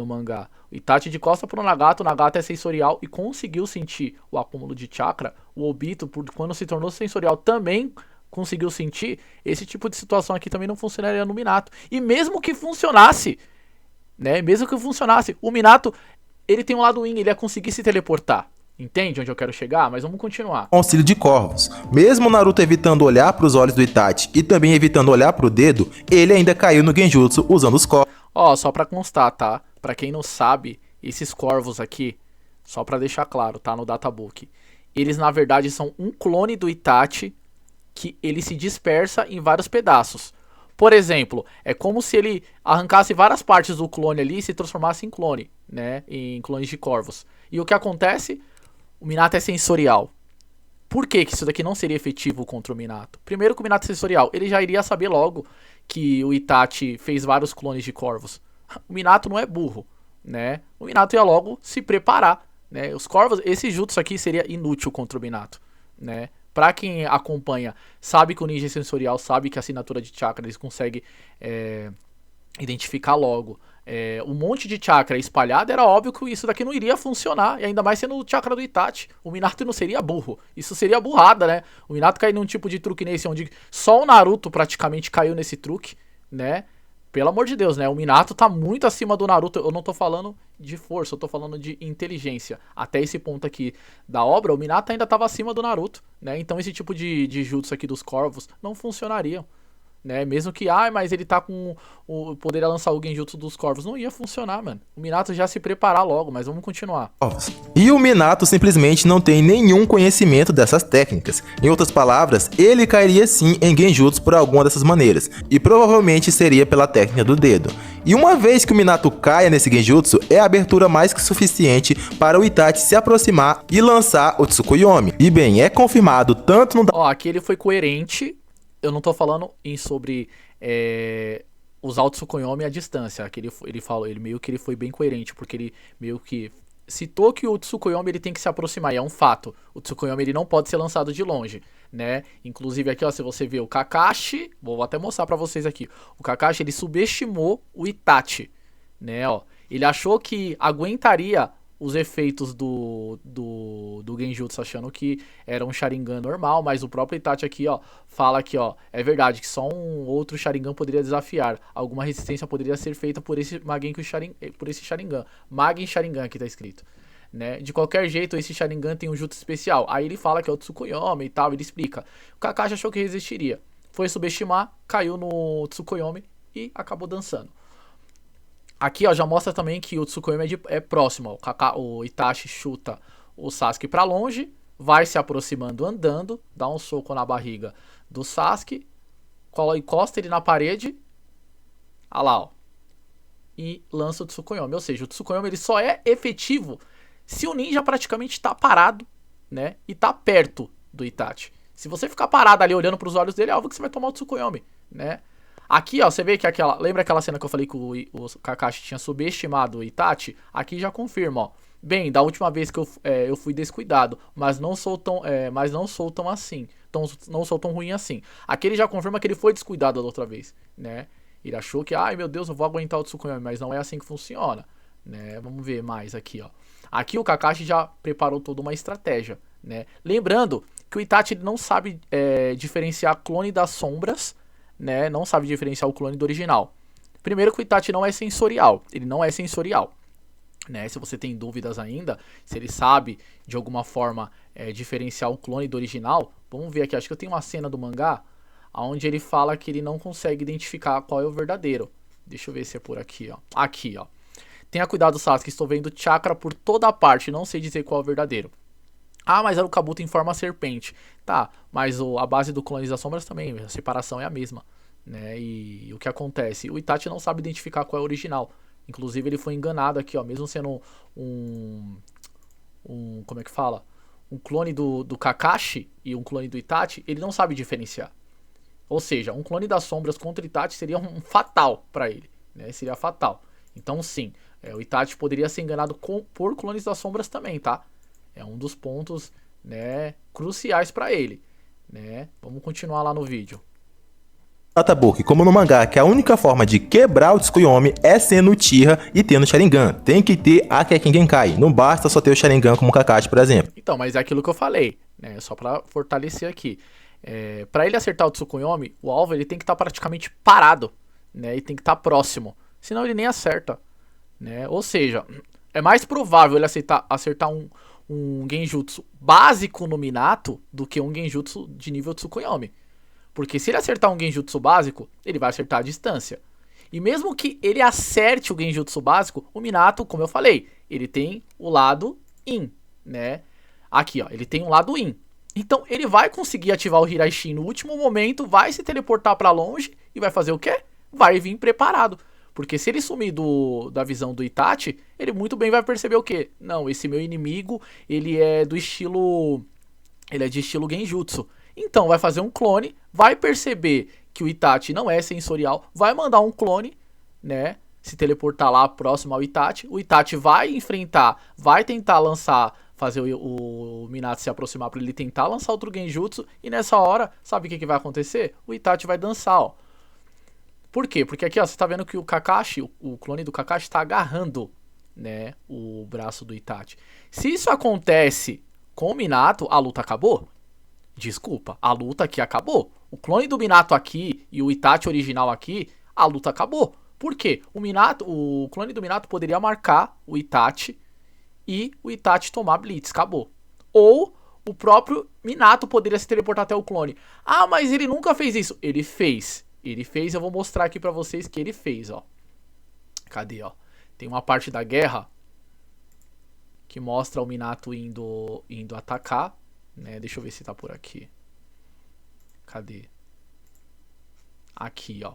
mangá, o Itachi de costa pro Nagato, o Nagato é sensorial e conseguiu sentir o acúmulo de chakra, o Obito, quando se tornou sensorial, também conseguiu sentir. Esse tipo de situação aqui também não funcionaria no Minato. E mesmo que funcionasse, né, o Minato, ele tem um lado Yin, ele ia conseguir se teleportar. Entende onde eu quero chegar? Mas vamos continuar. Auxílio de corvos. Mesmo Naruto evitando olhar para os olhos do Itachi e também evitando olhar para o dedo, ele ainda caiu no genjutsu usando os corvos. Ó, só pra constar, tá? Pra quem não sabe, esses corvos aqui, só pra deixar claro, tá? No Databook, eles na verdade são um clone do Itachi que ele se dispersa em vários pedaços. Por exemplo, é como se ele arrancasse várias partes do clone ali e se transformasse em clone, né? Em clones de corvos. E o que acontece? O Minato é sensorial. Por que isso daqui não seria efetivo contra o Minato? Primeiro que o Minato é sensorial, ele já iria saber logo que o Itachi fez vários clones de corvos. O Minato não é burro, né? O Minato ia logo se preparar, né? Os corvos, esse jutsu aqui seria inútil contra o Minato, né? Pra quem acompanha, sabe que o ninja sensorial, sabe que a assinatura de chakra eles conseguem identificar logo. Um monte de chakra espalhado, era óbvio que isso daqui não iria funcionar, e ainda mais sendo o chakra do Itachi. O Minato não seria burro, isso seria burrada, né? O Minato cair num tipo de truque nesse, onde só o Naruto praticamente caiu nesse truque, né? Pelo amor de Deus, né? O Minato tá muito acima do Naruto. Eu não tô falando de força, eu tô falando de inteligência. Até esse ponto aqui da obra, o Minato ainda tava acima do Naruto, né? Então esse tipo de jutsu aqui dos corvos não funcionariam, né? Mesmo que, mas ele tá com poderia lançar o genjutsu dos corvos. Não ia funcionar, mano. O Minato já se preparar logo, mas vamos continuar. E o Minato simplesmente não tem nenhum conhecimento dessas técnicas. Em outras palavras, ele cairia sim em genjutsu por alguma dessas maneiras. E provavelmente seria pela técnica do dedo. E uma vez que o Minato caia nesse genjutsu, é a abertura mais que suficiente para o Itachi se aproximar e lançar o Tsukuyomi. E bem, é confirmado tanto no... Ó, aqui ele foi coerente. Eu não tô falando sobre usar o Tsukuyomi à distância. Aqui ele meio que ele foi bem coerente, porque ele meio que citou que o Tsukuyomi ele tem que se aproximar, e é um fato. O Tsukuyomi ele não pode ser lançado de longe, né? Inclusive aqui, ó, se você ver o Kakashi, vou até mostrar pra vocês aqui. O Kakashi, ele subestimou o Itachi, né, ó. Ele achou que aguentaria os efeitos do Genjutsu, achando que era um Sharingan normal, mas o próprio Itachi aqui, ó, fala que, ó, é verdade que só um outro Sharingan poderia desafiar. Alguma resistência poderia ser feita por esse Sharingan. Magen Sharingan aqui tá escrito, né? De qualquer jeito, esse Sharingan tem um jutsu especial. Aí ele fala que é o Tsukuyomi e tal, ele explica. O Kakashi achou que resistiria. Foi subestimar, caiu no Tsukuyomi e acabou dançando. Aqui, ó, já mostra também que o Tsukuyomi é próximo, ó. O Itachi chuta o Sasuke pra longe, vai se aproximando andando, dá um soco na barriga do Sasuke, encosta ele na parede, olha lá, ó, e lança o Tsukuyomi. Ou seja, o Tsukuyomi ele só é efetivo se o ninja praticamente tá parado, né, e tá perto do Itachi. Se você ficar parado ali olhando pros olhos dele, é óbvio que você vai tomar o Tsukuyomi, né. Aqui, ó, você vê que lembra aquela cena que eu falei que o Kakashi tinha subestimado o Itachi? Aqui já confirma, ó. Bem, da última vez que eu fui descuidado, mas não sou tão assim. Não sou tão ruim assim. Aqui ele já confirma que ele foi descuidado da outra vez, né? Ele achou que, ai meu Deus, eu vou aguentar o Tsukuyomi, mas não é assim que funciona, né? Vamos ver mais aqui, ó. Aqui o Kakashi já preparou toda uma estratégia, né? Lembrando que o Itachi não sabe diferenciar clone das sombras, né? Não sabe diferenciar o clone do original. Primeiro que o Itachi não é sensorial. Ele não é sensorial, né? Se você tem dúvidas ainda, se ele sabe de alguma forma diferenciar o clone do original, vamos ver aqui. Acho que eu tenho uma cena do mangá onde ele fala que ele não consegue identificar qual é o verdadeiro. Deixa eu ver se é por aqui, ó. Aqui, ó. Tenha cuidado, Sasuke. Estou vendo chakra por toda a parte. Não sei dizer qual é o verdadeiro. Ah, mas era o Kabuto em forma serpente. Tá, mas a base do Clones das Sombras também, a separação é a mesma, né? E o que acontece? O Itachi não sabe identificar qual é o original. Inclusive ele foi enganado aqui, ó. Mesmo sendo como é que fala? Um clone do Kakashi e um clone do Itachi, ele não sabe diferenciar. Ou seja, um clone das sombras contra o Itachi seria um fatal pra ele, né? Seria fatal. Então sim, o Itachi poderia ser enganado por clones das sombras também, tá? É um dos pontos, né, cruciais pra ele, né? Vamos continuar lá no vídeo. Atabuki, como no mangá, que a única forma de quebrar o Tsukuyomi é sendo Uchiha e tendo Sharingan. Tem que ter a Kekken Genkai. Não basta só ter o Sharingan como o Kakashi, por exemplo. Então, mas é aquilo que eu falei, né? Só pra fortalecer aqui. Pra ele acertar o Tsukuyomi, o alvo ele tem que estar praticamente parado, né? E tem que estar próximo. Senão ele nem acerta, né? Ou seja, é mais provável ele acertar um genjutsu básico no Minato do que um genjutsu de nível Tsukuyomi. Porque se ele acertar um genjutsu básico, ele vai acertar a distância. E mesmo que ele acerte o genjutsu básico, o Minato, como eu falei, ele tem o lado In, né? Aqui, ó, ele tem um lado In. Então ele vai conseguir ativar o Hiraishin no último momento, vai se teleportar pra longe e vai fazer o quê? Vai vir preparado. Porque se ele sumir da visão do Itachi, ele muito bem vai perceber o quê? Não, esse meu inimigo, ele é do estilo... Ele é de estilo genjutsu. Então vai fazer um clone, vai perceber que o Itachi não é sensorial, vai mandar um clone, né? Se teleportar lá próximo ao Itachi. O Itachi vai enfrentar, vai tentar lançar, fazer o Minato se aproximar para ele tentar lançar outro genjutsu. E nessa hora, sabe o que vai acontecer? O Itachi vai dançar, ó. Por quê? Porque aqui, ó, você tá vendo que o Kakashi, o clone do Kakashi tá agarrando, né, o braço do Itachi. Se isso acontece com o Minato, a luta acabou? Desculpa, a luta aqui acabou. O clone do Minato aqui e o Itachi original aqui, a luta acabou. Por quê? O clone do Minato poderia marcar o Itachi e o Itachi tomar Blitz, acabou. Ou o próprio Minato poderia se teleportar até o clone. Ah, mas ele nunca fez isso. Ele fez. Ele fez, eu vou mostrar aqui pra vocês que ele fez, ó. Cadê, ó? Tem uma parte da guerra que mostra o Minato indo atacar, né? Deixa eu ver se tá por aqui. Cadê? Aqui, ó.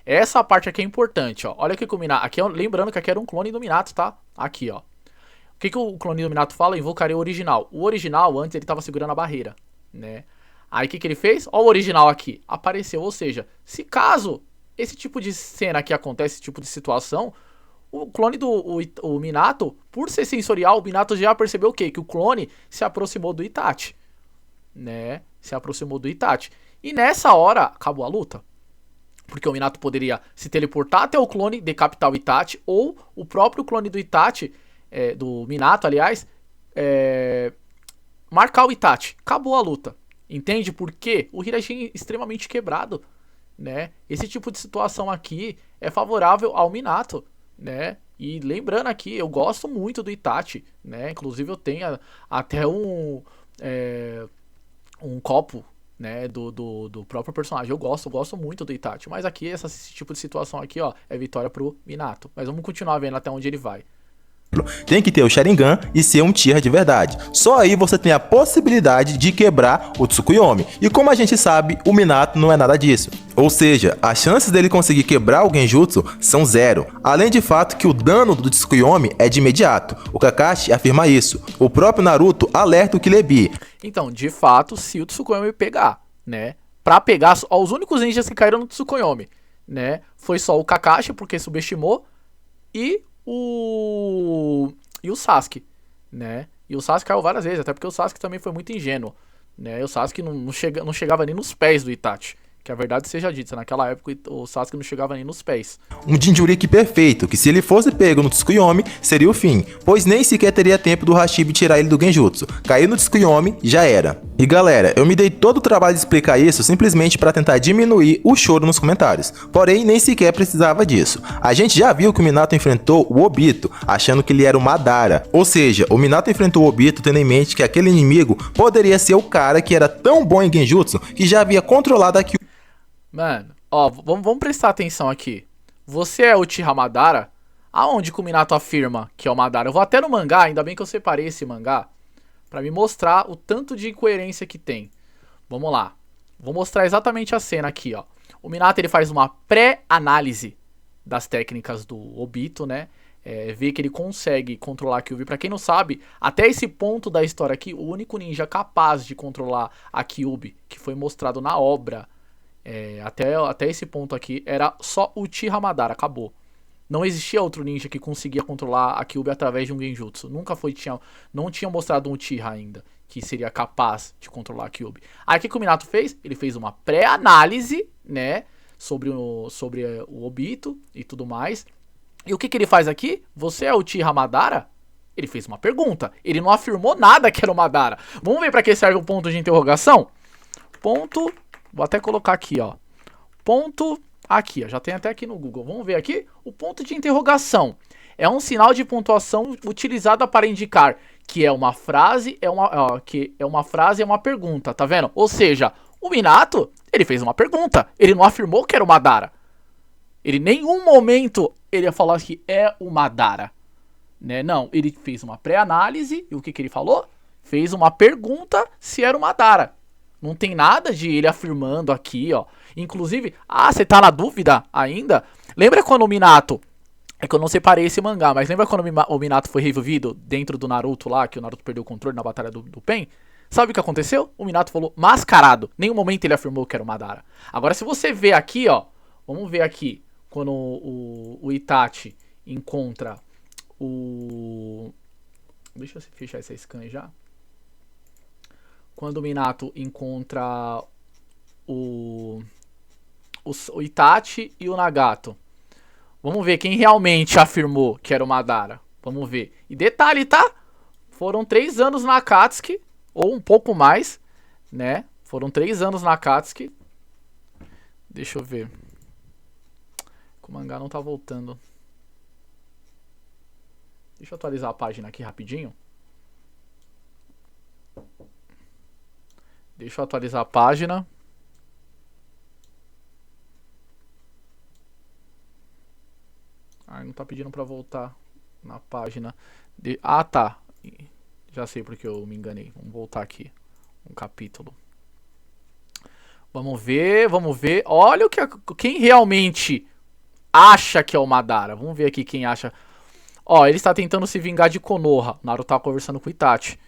Essa parte aqui é importante, ó. Olha aqui que o Minato... Aqui, lembrando que aqui era um clone do Minato, tá? Aqui, ó. O que o clone do Minato fala? Invocaria o original. O original, antes, ele tava segurando a barreira, né? Aí, o que ele fez? Ó o original aqui. Apareceu, ou seja, se caso esse tipo de cena aqui acontece, esse tipo de situação, o clone do o Minato, por ser sensorial, o Minato já percebeu o quê? Que o clone se aproximou do Itachi, né? Se aproximou do Itachi. E nessa hora, acabou a luta. Porque o Minato poderia se teleportar até o clone, decapitar o Itachi, ou o próprio clone do Itachi, do Minato, aliás, marcar o Itachi. Acabou a luta. Entende? Porque o Hirashin é extremamente quebrado, né? Esse tipo de situação aqui é favorável ao Minato, né? E lembrando aqui, eu gosto muito do Itachi, né? Inclusive eu tenho até um copo, né, do próprio personagem. Eu gosto muito do Itachi. Mas aqui, esse tipo de situação aqui, ó, é vitória pro Minato. Mas vamos continuar vendo até onde ele vai. Tem que ter o Sharingan e ser um Uchiha de verdade. Só aí você tem a possibilidade de quebrar o Tsukuyomi. E como a gente sabe, o Minato não é nada disso. Ou seja, as chances dele conseguir quebrar o Genjutsu são zero. Além de fato que o dano do Tsukuyomi é de imediato. O Kakashi afirma isso. O próprio Naruto alerta o Kilebi. Então, de fato, se o Tsukuyomi pegar, né? Pra pegar, ó, os únicos ninjas que caíram no Tsukuyomi, né? Foi só o Kakashi, porque subestimou, e o Sasuke, né? E o Sasuke caiu várias vezes, até porque o Sasuke também foi muito ingênuo, né? E o Sasuke não chegava nem nos pés do Itachi. Que a verdade seja dita, naquela época o Sasuke não chegava nem nos pés. Um Jinchuriki perfeito, que se ele fosse pego no Tsukuyomi, seria o fim, pois nem sequer teria tempo do Hashibi tirar ele do Genjutsu. Cair no Tsukuyomi, já era. E galera, eu me dei todo o trabalho de explicar isso simplesmente para tentar diminuir o choro nos comentários, porém nem sequer precisava disso. A gente já viu que o Minato enfrentou o Obito, achando que ele era o Madara, ou seja, o Minato enfrentou o Obito tendo em mente que aquele inimigo poderia ser o cara que era tão bom em Genjutsu que já havia controlado aqui. Mano, ó, vamos prestar atenção aqui. Você é o Uchiha Madara? Aonde que o Minato afirma que é o Madara? Eu vou até no mangá, ainda bem que eu separei esse mangá, pra me mostrar o tanto de incoerência que tem. Vamos lá. Vou mostrar exatamente a cena aqui, ó. O Minato, ele faz uma pré-análise das técnicas do Obito, né? Vê que ele consegue controlar a Kyuubi. Pra quem não sabe, até esse ponto da história aqui, o único ninja capaz de controlar a Kyuubi, que foi mostrado na obra, até esse ponto aqui, era só o Uchiha Madara, acabou. Não existia outro ninja que conseguia controlar a Kyuubi através de um Genjutsu. Não tinha mostrado um Uchiha ainda que seria capaz de controlar a Kyuubi. Aí o que o Minato fez? Ele fez uma pré-análise, né, sobre o Obito e tudo mais. E o que ele faz aqui? Você é o Uchiha Madara? Ele fez uma pergunta. Ele não afirmou nada que era o Madara. Vamos ver para que serve o ponto de interrogação? Ponto... Vou até colocar aqui, ó. Ponto aqui, ó. Já tem até aqui no Google. Vamos ver aqui? O ponto de interrogação é um sinal de pontuação utilizado para indicar que é uma frase, é uma pergunta, tá vendo? Ou seja, o Minato, ele fez uma pergunta. Ele não afirmou que era o Madara. Ele em nenhum momento ele ia falar que é o Madara, né? Não, ele fez uma pré-análise e o que ele falou? Fez uma pergunta se era o Madara. Não tem nada de ele afirmando aqui, ó. Inclusive, você tá na dúvida ainda? Lembra quando o Minato... É que eu não separei esse mangá, mas lembra quando o Minato foi revivido dentro do Naruto lá, que o Naruto perdeu o controle na batalha do Pen? Sabe o que aconteceu? O Minato falou mascarado. Em nenhum momento ele afirmou que era o Madara. Agora, se você ver aqui, ó... Vamos ver aqui, quando o Itachi encontra o... Deixa eu fechar essa scan já. Quando o Minato encontra o Itachi e o Nagato. Vamos ver quem realmente afirmou que era o Madara. Vamos ver. E detalhe, tá? Foram 3 anos na Akatsuki, ou um pouco mais, né? Foram 3 anos na Akatsuki. Deixa eu ver. O mangá não tá voltando. Deixa eu atualizar a página aqui rapidinho. Deixa eu atualizar a página. Não tá pedindo pra voltar na página. Tá. Já sei porque eu me enganei. Vamos voltar aqui. Um capítulo. Vamos ver. Olha quem realmente acha que é o Madara. Vamos ver aqui quem acha. Ó, ele está tentando se vingar de Konoha. O Naruto tá conversando com o Itachi.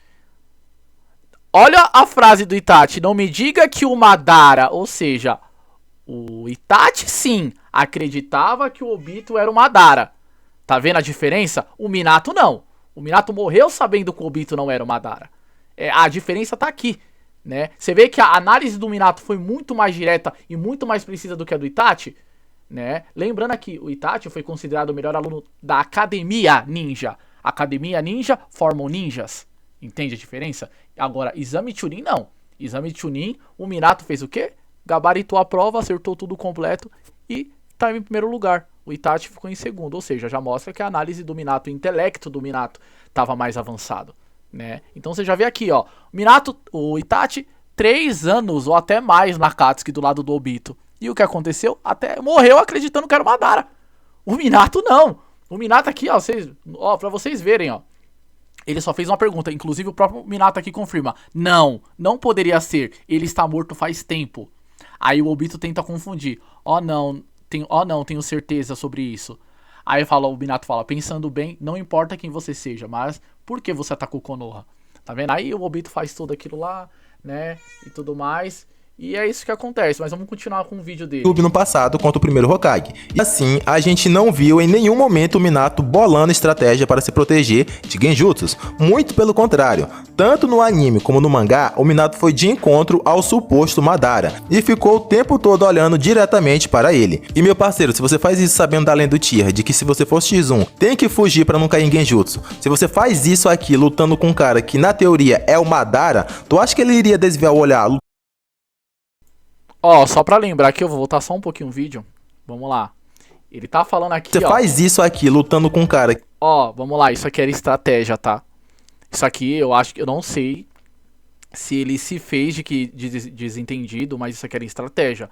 Olha a frase do Itachi. Não me diga que o Madara, ou seja, o Itachi sim acreditava que o Obito era o Madara. Tá vendo a diferença? O Minato não. O Minato morreu sabendo que o Obito não era o Madara. A diferença tá aqui, né? Você vê que a análise do Minato foi muito mais direta e muito mais precisa do que a do Itachi, né? Lembrando aqui, o Itachi foi considerado o melhor aluno da Academia Ninja. Academia Ninja formam ninjas. Entende a diferença? Agora, Exame Chunin não. Exame Chunin, o Minato fez o quê? Gabaritou a prova, acertou tudo completo e tá em primeiro lugar. O Itachi ficou em segundo, ou seja, já mostra que a análise do Minato, o intelecto do Minato estava mais avançado, né? Então você já vê aqui, ó, o Itachi, 3 anos ou até mais na Akatsuki do lado do Obito. E o que aconteceu? Até morreu acreditando que era o Madara. O Minato não. O Minato aqui, ó, pra vocês verem, ó. Ele só fez uma pergunta, inclusive o próprio Minato aqui confirma. Não poderia ser, ele está morto faz tempo. Aí o Obito tenta confundir. Não, tenho certeza sobre isso. Aí o Minato fala, pensando bem, não importa quem você seja, mas por que você atacou Konoha? Tá vendo? Aí o Obito faz tudo aquilo lá, né, e tudo mais. E é isso que acontece, mas vamos continuar com o vídeo dele. No passado contra o primeiro Hokage. E assim, a gente não viu em nenhum momento o Minato bolando estratégia para se proteger de genjutsus. Muito pelo contrário. Tanto no anime como no mangá, o Minato foi de encontro ao suposto Madara. E ficou o tempo todo olhando diretamente para ele. E meu parceiro, se você faz isso sabendo da lenda do Tira, de que se você for X1, tem que fugir para não cair em genjutsu. Se você faz isso aqui lutando com um cara que na teoria é o Madara, tu acha que ele iria desviar o olhar? Ó, só pra lembrar aqui, eu vou voltar só um pouquinho o vídeo. Vamos lá. Ele tá falando aqui, Você faz isso aqui, lutando com um cara... Ó, vamos lá, isso aqui era estratégia, tá? Isso aqui eu acho que... Eu não sei se ele se fez de desentendido, mas isso aqui era estratégia.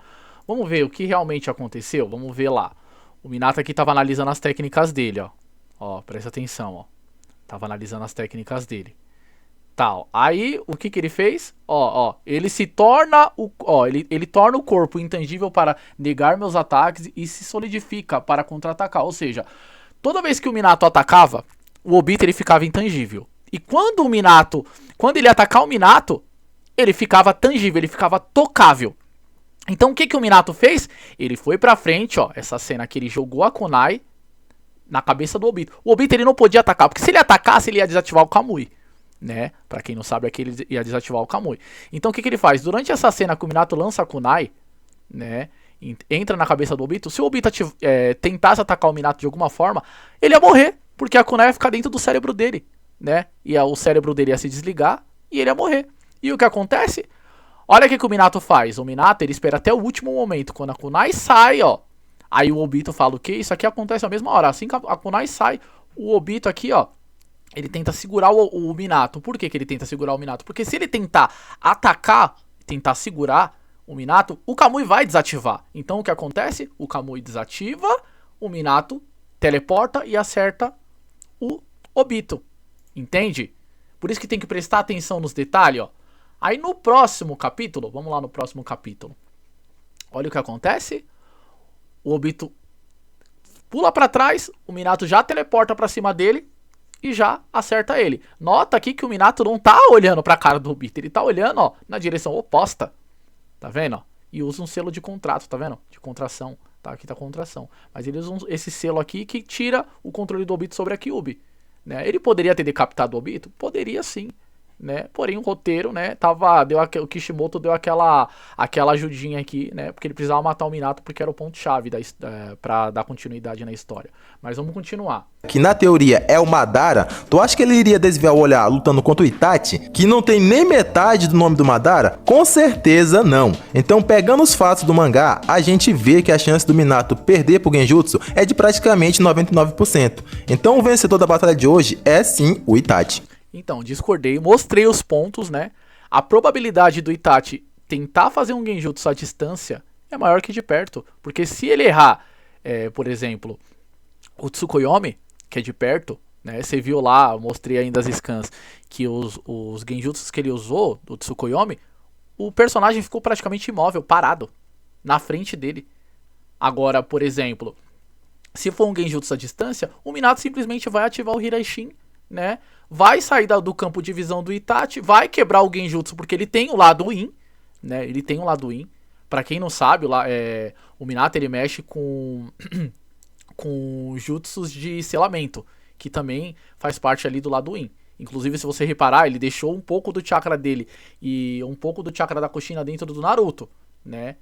Vamos ver o que realmente aconteceu? Vamos ver lá. O Minato aqui tava analisando as técnicas dele, ó. Ó, presta atenção, ó. Tava analisando as técnicas dele. Tal. Aí, o que ele fez? Ele se torna ele torna o corpo intangível para negar meus ataques e se solidifica para contra-atacar. Ou seja, toda vez que o Minato atacava, o Obito ele ficava intangível. E quando ele atacar o Minato, ele ficava tangível, ele ficava tocável. Então o que o Minato fez? Ele foi pra frente, ó, essa cena que ele jogou a kunai na cabeça do Obito. O Obito ele não podia atacar, porque se ele atacasse, ele ia desativar o Kamui. Né? Pra quem não sabe, aqui ele ia desativar o Kamui. Então o que ele faz? Durante essa cena que o Minato lança a kunai, né? Entra na cabeça do Obito. Se o Obito tentasse atacar o Minato de alguma forma, ele ia morrer, porque a kunai ia ficar dentro do cérebro dele, né? E o cérebro dele ia se desligar e ele ia morrer. E o que acontece? Olha o que o Minato faz. O Minato ele espera até o último momento, quando a kunai sai, ó. Aí o Obito fala o que? Isso aqui acontece na mesma hora. Assim que a kunai sai, o Obito aqui, ó, ele tenta segurar o Minato. Por que ele tenta segurar o Minato? Porque se ele tentar atacar, tentar segurar o Minato, o Kamui vai desativar. Então o que acontece? O Kamui desativa, o Minato teleporta e acerta o Obito. Entende? Por isso que tem que prestar atenção nos detalhes, ó. Aí no próximo capítulo, vamos lá no próximo capítulo. Olha o que acontece. O Obito pula pra trás, o Minato já teleporta pra cima dele e já acerta ele. Nota aqui que o Minato não tá olhando pra cara do Obito, ele tá olhando, ó, na direção oposta. Tá vendo, ó? E usa um selo de contrato, tá vendo? De contração, tá? Aqui tá contração. Mas ele usa esse selo aqui que tira o controle do Obito sobre a Kyuubi, né? Ele poderia ter decapitado o Obito? Poderia sim, né? Porém o roteiro, né, o Kishimoto deu aquela ajudinha aqui, né? Porque ele precisava matar o Minato porque era o ponto-chave pra dar continuidade na história. Mas vamos continuar. Que na teoria é o Madara, tu acha que ele iria desviar o olhar lutando contra o Itachi, que não tem nem metade do nome do Madara? Com certeza não. Então, pegando os fatos do mangá, a gente vê que a chance do Minato perder pro Genjutsu é de praticamente 99%. Então, o vencedor da batalha de hoje é sim o Itachi. Então, discordei, mostrei os pontos, né? A probabilidade do Itachi tentar fazer um Genjutsu à distância é maior que de perto. Porque se ele errar, por exemplo, o Tsukuyomi, que é de perto, né? Você viu lá, eu mostrei ainda as scans, que os Genjutsus que ele usou, do Tsukuyomi, o personagem ficou praticamente imóvel, parado, na frente dele. Agora, por exemplo, Se for um Genjutsu à distância, o Minato simplesmente vai ativar o Hiraishin, né? Vai sair do campo de visão do Itachi, vai quebrar o Genjutsu, porque ele tem o lado Yin, né? Ele tem o lado Yin. Pra quem não sabe, o Minato ele mexe com jutsus de selamento, que também faz parte ali do lado Yin. Inclusive, se você reparar, ele deixou um pouco do chakra dele e um pouco do chakra da Kushina dentro do Naruto, né?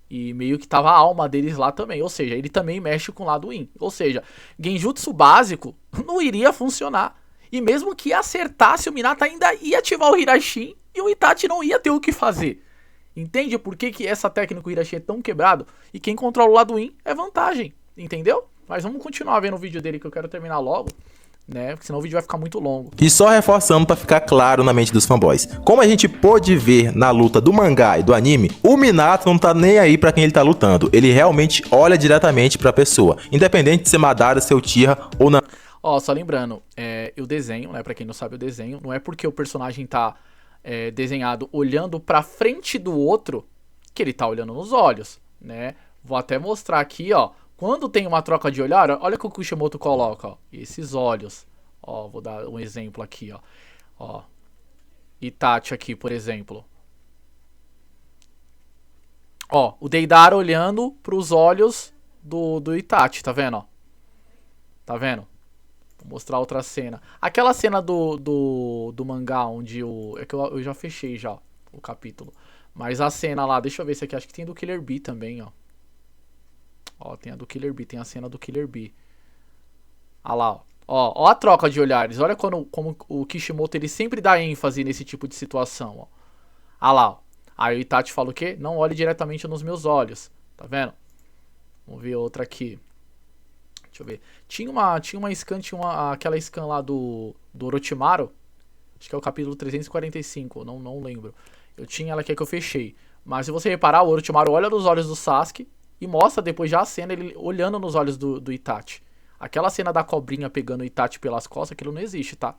E meio que tava a alma deles lá também. Ou seja, ele também mexe com o lado Yin. Ou seja, Genjutsu básico não iria funcionar. E mesmo que acertasse, o Minato ainda ia ativar o Hiraishin e o Itachi não ia ter o que fazer. Entende por que essa técnica do Hiraishin é tão quebrado? E quem controla o lado Yin é vantagem. Entendeu? Mas vamos continuar vendo o vídeo dele que eu quero terminar logo, né? Porque senão o vídeo vai ficar muito longo. E só reforçando pra ficar claro na mente dos fanboys. Como a gente pôde ver na luta do mangá e do anime, o Minato não tá nem aí pra quem ele tá lutando. Ele realmente olha diretamente pra pessoa, independente de ser Madara, ser Uchiha ou não. Ó, só lembrando, o desenho, né? Pra quem não sabe o desenho, não é porque o personagem tá desenhado olhando pra frente do outro que ele tá olhando nos olhos, né? Vou até mostrar aqui, ó. Quando tem uma troca de olhar, olha o que o Kishimoto coloca, ó. Esses olhos. Ó, vou dar um exemplo aqui, ó. Ó. Itachi aqui, por exemplo. Ó, o Deidara olhando pros olhos do Itachi, tá vendo, ó? Tá vendo? Vou mostrar outra cena. Aquela cena do mangá onde é que eu já fechei já o capítulo. Mas a cena lá, deixa eu ver se aqui, acho que tem do Killer Bee também, ó. Ó, tem a do Killer Bee, tem a cena do Killer Bee. Ah lá, ó a troca de olhares. Olha como o Kishimoto ele sempre dá ênfase nesse tipo de situação, ó. Ah lá, ó. Aí o Itachi fala o quê? Não olhe diretamente nos meus olhos. Tá vendo? Vamos ver outra aqui. Deixa eu ver. Tinha uma scan, aquela scan lá do Orochimaru. Acho que é o capítulo 345, não lembro. Eu tinha ela aqui que eu fechei. Mas se você reparar, o Orochimaru olha nos olhos do Sasuke e mostra depois já a cena, ele olhando nos olhos do Itachi. Aquela cena da cobrinha pegando o Itachi pelas costas, aquilo não existe, tá?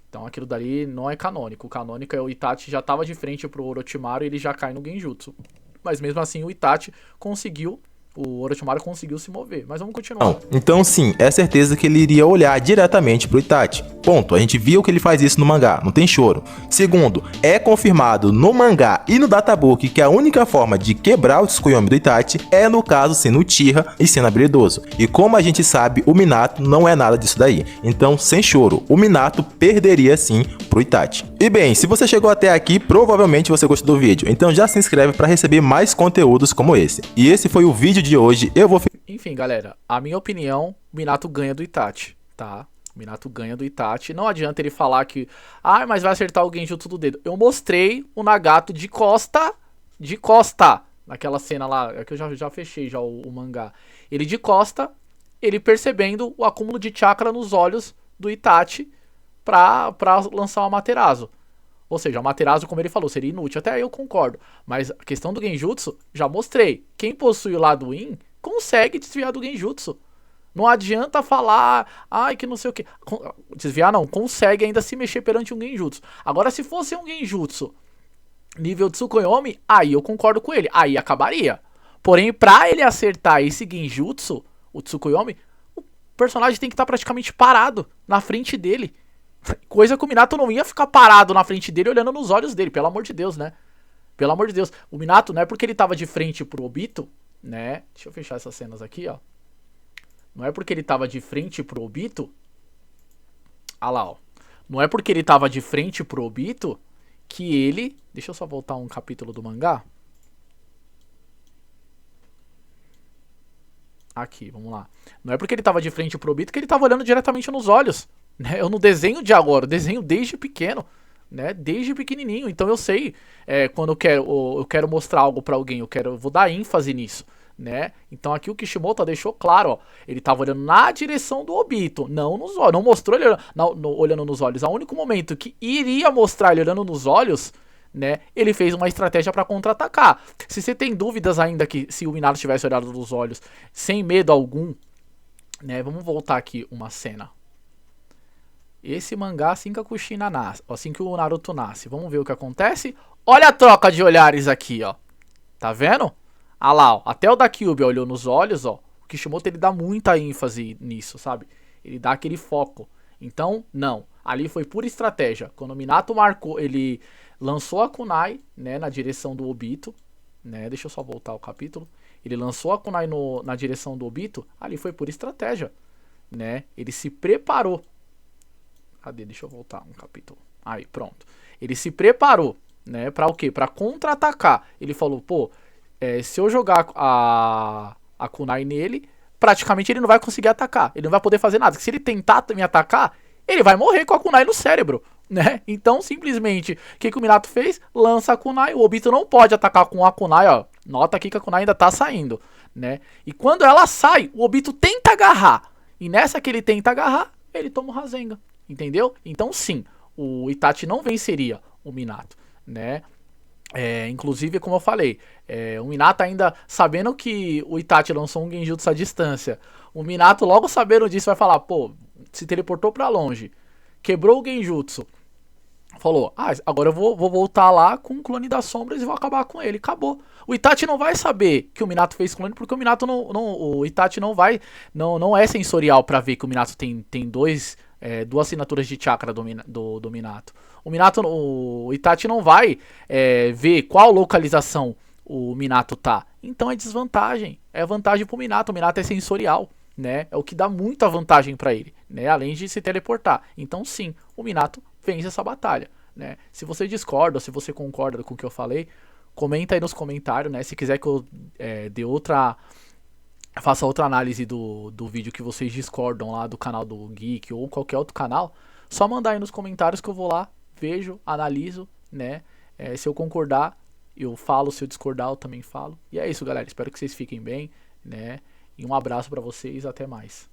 Então aquilo dali não é canônico. O canônico é o Itachi já tava de frente pro Orochimaru e ele já cai no Genjutsu. Mas mesmo assim o Itachi conseguiu, o Orochimaru conseguiu se mover. Mas vamos continuar. Não. Então sim, é certeza que ele iria olhar diretamente pro Itachi. Ponto. A gente viu que ele faz isso no mangá, não tem choro. Segundo, é confirmado no mangá e no databook que a única forma de quebrar o Tsukuyomi do Itachi é no caso sendo Uchiha e sendo habilidoso. E como a gente sabe, o Minato não é nada disso daí. Então, sem choro, o Minato perderia sim pro Itachi. E bem, se você chegou até aqui, provavelmente você gostou do vídeo. Então já se inscreve para receber mais conteúdos como esse. E esse foi o vídeo de hoje. Enfim, galera, a minha opinião, o Minato ganha do Itachi, tá? O Minato ganha do Itachi. Não adianta ele falar que, mas vai acertar o Genjutsu do dedo. Eu mostrei o Nagato de costa, naquela cena lá, é que eu já fechei já o mangá. Ele de costa, ele percebendo o acúmulo de chakra nos olhos do Itachi pra lançar o Amaterasu. Ou seja, o Amaterasu, como ele falou, seria inútil. Até aí eu concordo. Mas a questão do Genjutsu, já mostrei. Quem possui o lado Yin, consegue desviar do Genjutsu. Não adianta falar, que não sei o que. Desviar não, consegue ainda se mexer perante um Genjutsu. Agora, se fosse um Genjutsu nível Tsukuyomi, aí eu concordo com ele. Aí acabaria. Porém, pra ele acertar esse Genjutsu, o Tsukuyomi, o personagem tem que estar praticamente parado na frente dele. Coisa que o Minato não ia ficar parado na frente dele olhando nos olhos dele, pelo amor de Deus, né? Pelo amor de Deus. O Minato não é porque ele tava de frente pro Obito, né? Deixa eu fechar essas cenas aqui, ó. Não é porque ele tava de frente pro Obito. Ah lá, ó. Não é porque ele tava de frente pro Obito que ele... Deixa eu só voltar um capítulo do mangá. Aqui, vamos lá. Não é porque ele tava de frente pro Obito que ele tava olhando diretamente nos olhos. Né? Eu não desenho de agora, eu desenho desde pequeno. Né? Desde pequenininho. Então eu sei quando eu quero mostrar algo pra alguém, eu vou dar ênfase nisso. Né? Então aqui o Kishimoto deixou claro, ó, ele tava olhando na direção do Obito, não nos olhos, não mostrou ele olhando nos olhos. O único momento que iria mostrar ele olhando nos olhos, né, ele fez uma estratégia pra contra-atacar. Se você tem dúvidas ainda que se o Minato tivesse olhado nos olhos sem medo algum, né, vamos voltar aqui uma cena. Esse mangá assim que a Kushina nasce, assim que o Naruto nasce, vamos ver o que acontece. Olha a troca de olhares aqui, ó, tá vendo? Ah lá, ó, até o da Kyuubi olhou nos olhos, ó. Kishimoto, ele dá muita ênfase nisso, sabe? Ele dá aquele foco. Então, não. Ali foi pura estratégia. Quando o Minato marcou, ele lançou a kunai, né, na direção do Obito, né? Deixa eu só voltar o capítulo. Ele lançou a kunai na direção do Obito, ali foi pura estratégia, né? Ele se preparou. Cadê? Deixa eu voltar um capítulo. Aí, pronto. Ele se preparou, né? Pra o quê? Pra contra-atacar. Ele falou, pô, se eu jogar a kunai nele, praticamente ele não vai conseguir atacar. Ele não vai poder fazer nada. Se ele tentar me atacar, ele vai morrer com a kunai no cérebro, né? Então, simplesmente, o que o Minato fez? Lança a kunai. O Obito não pode atacar com a kunai, ó. Nota aqui que a kunai ainda tá saindo, né? E quando ela sai, o Obito tenta agarrar. E nessa que ele tenta agarrar, ele toma o Rasengan, entendeu? Então, sim, o Itachi não venceria o Minato, né? Inclusive, como eu falei, o Minato ainda sabendo que o Itachi lançou um Genjutsu à distância, o Minato logo sabendo disso vai falar, pô, se teleportou pra longe, quebrou o Genjutsu, falou, agora eu vou voltar lá com o clone das sombras e vou acabar com ele, acabou. O Itachi não vai saber que o Minato fez clone, porque o Minato o Itachi não é sensorial pra ver que o Minato tem duas assinaturas de chakra do Minato. O Itachi não vai ver qual localização o Minato tá. Então é desvantagem. É vantagem pro Minato. O Minato é sensorial, né? É o que dá muita vantagem pra ele, né? Além de se teleportar. Então sim, o Minato vence essa batalha, né? Se você discorda ou se você concorda com o que eu falei, comenta aí nos comentários, né? Se quiser que eu faça outra análise do vídeo que vocês discordam lá do canal do Geek ou qualquer outro canal, só mandar aí nos comentários que eu vou lá, vejo, analiso, né? Se eu concordar, eu falo, se eu discordar, eu também falo. E é isso, galera. Espero que vocês fiquem bem, né? E um abraço pra vocês, até mais.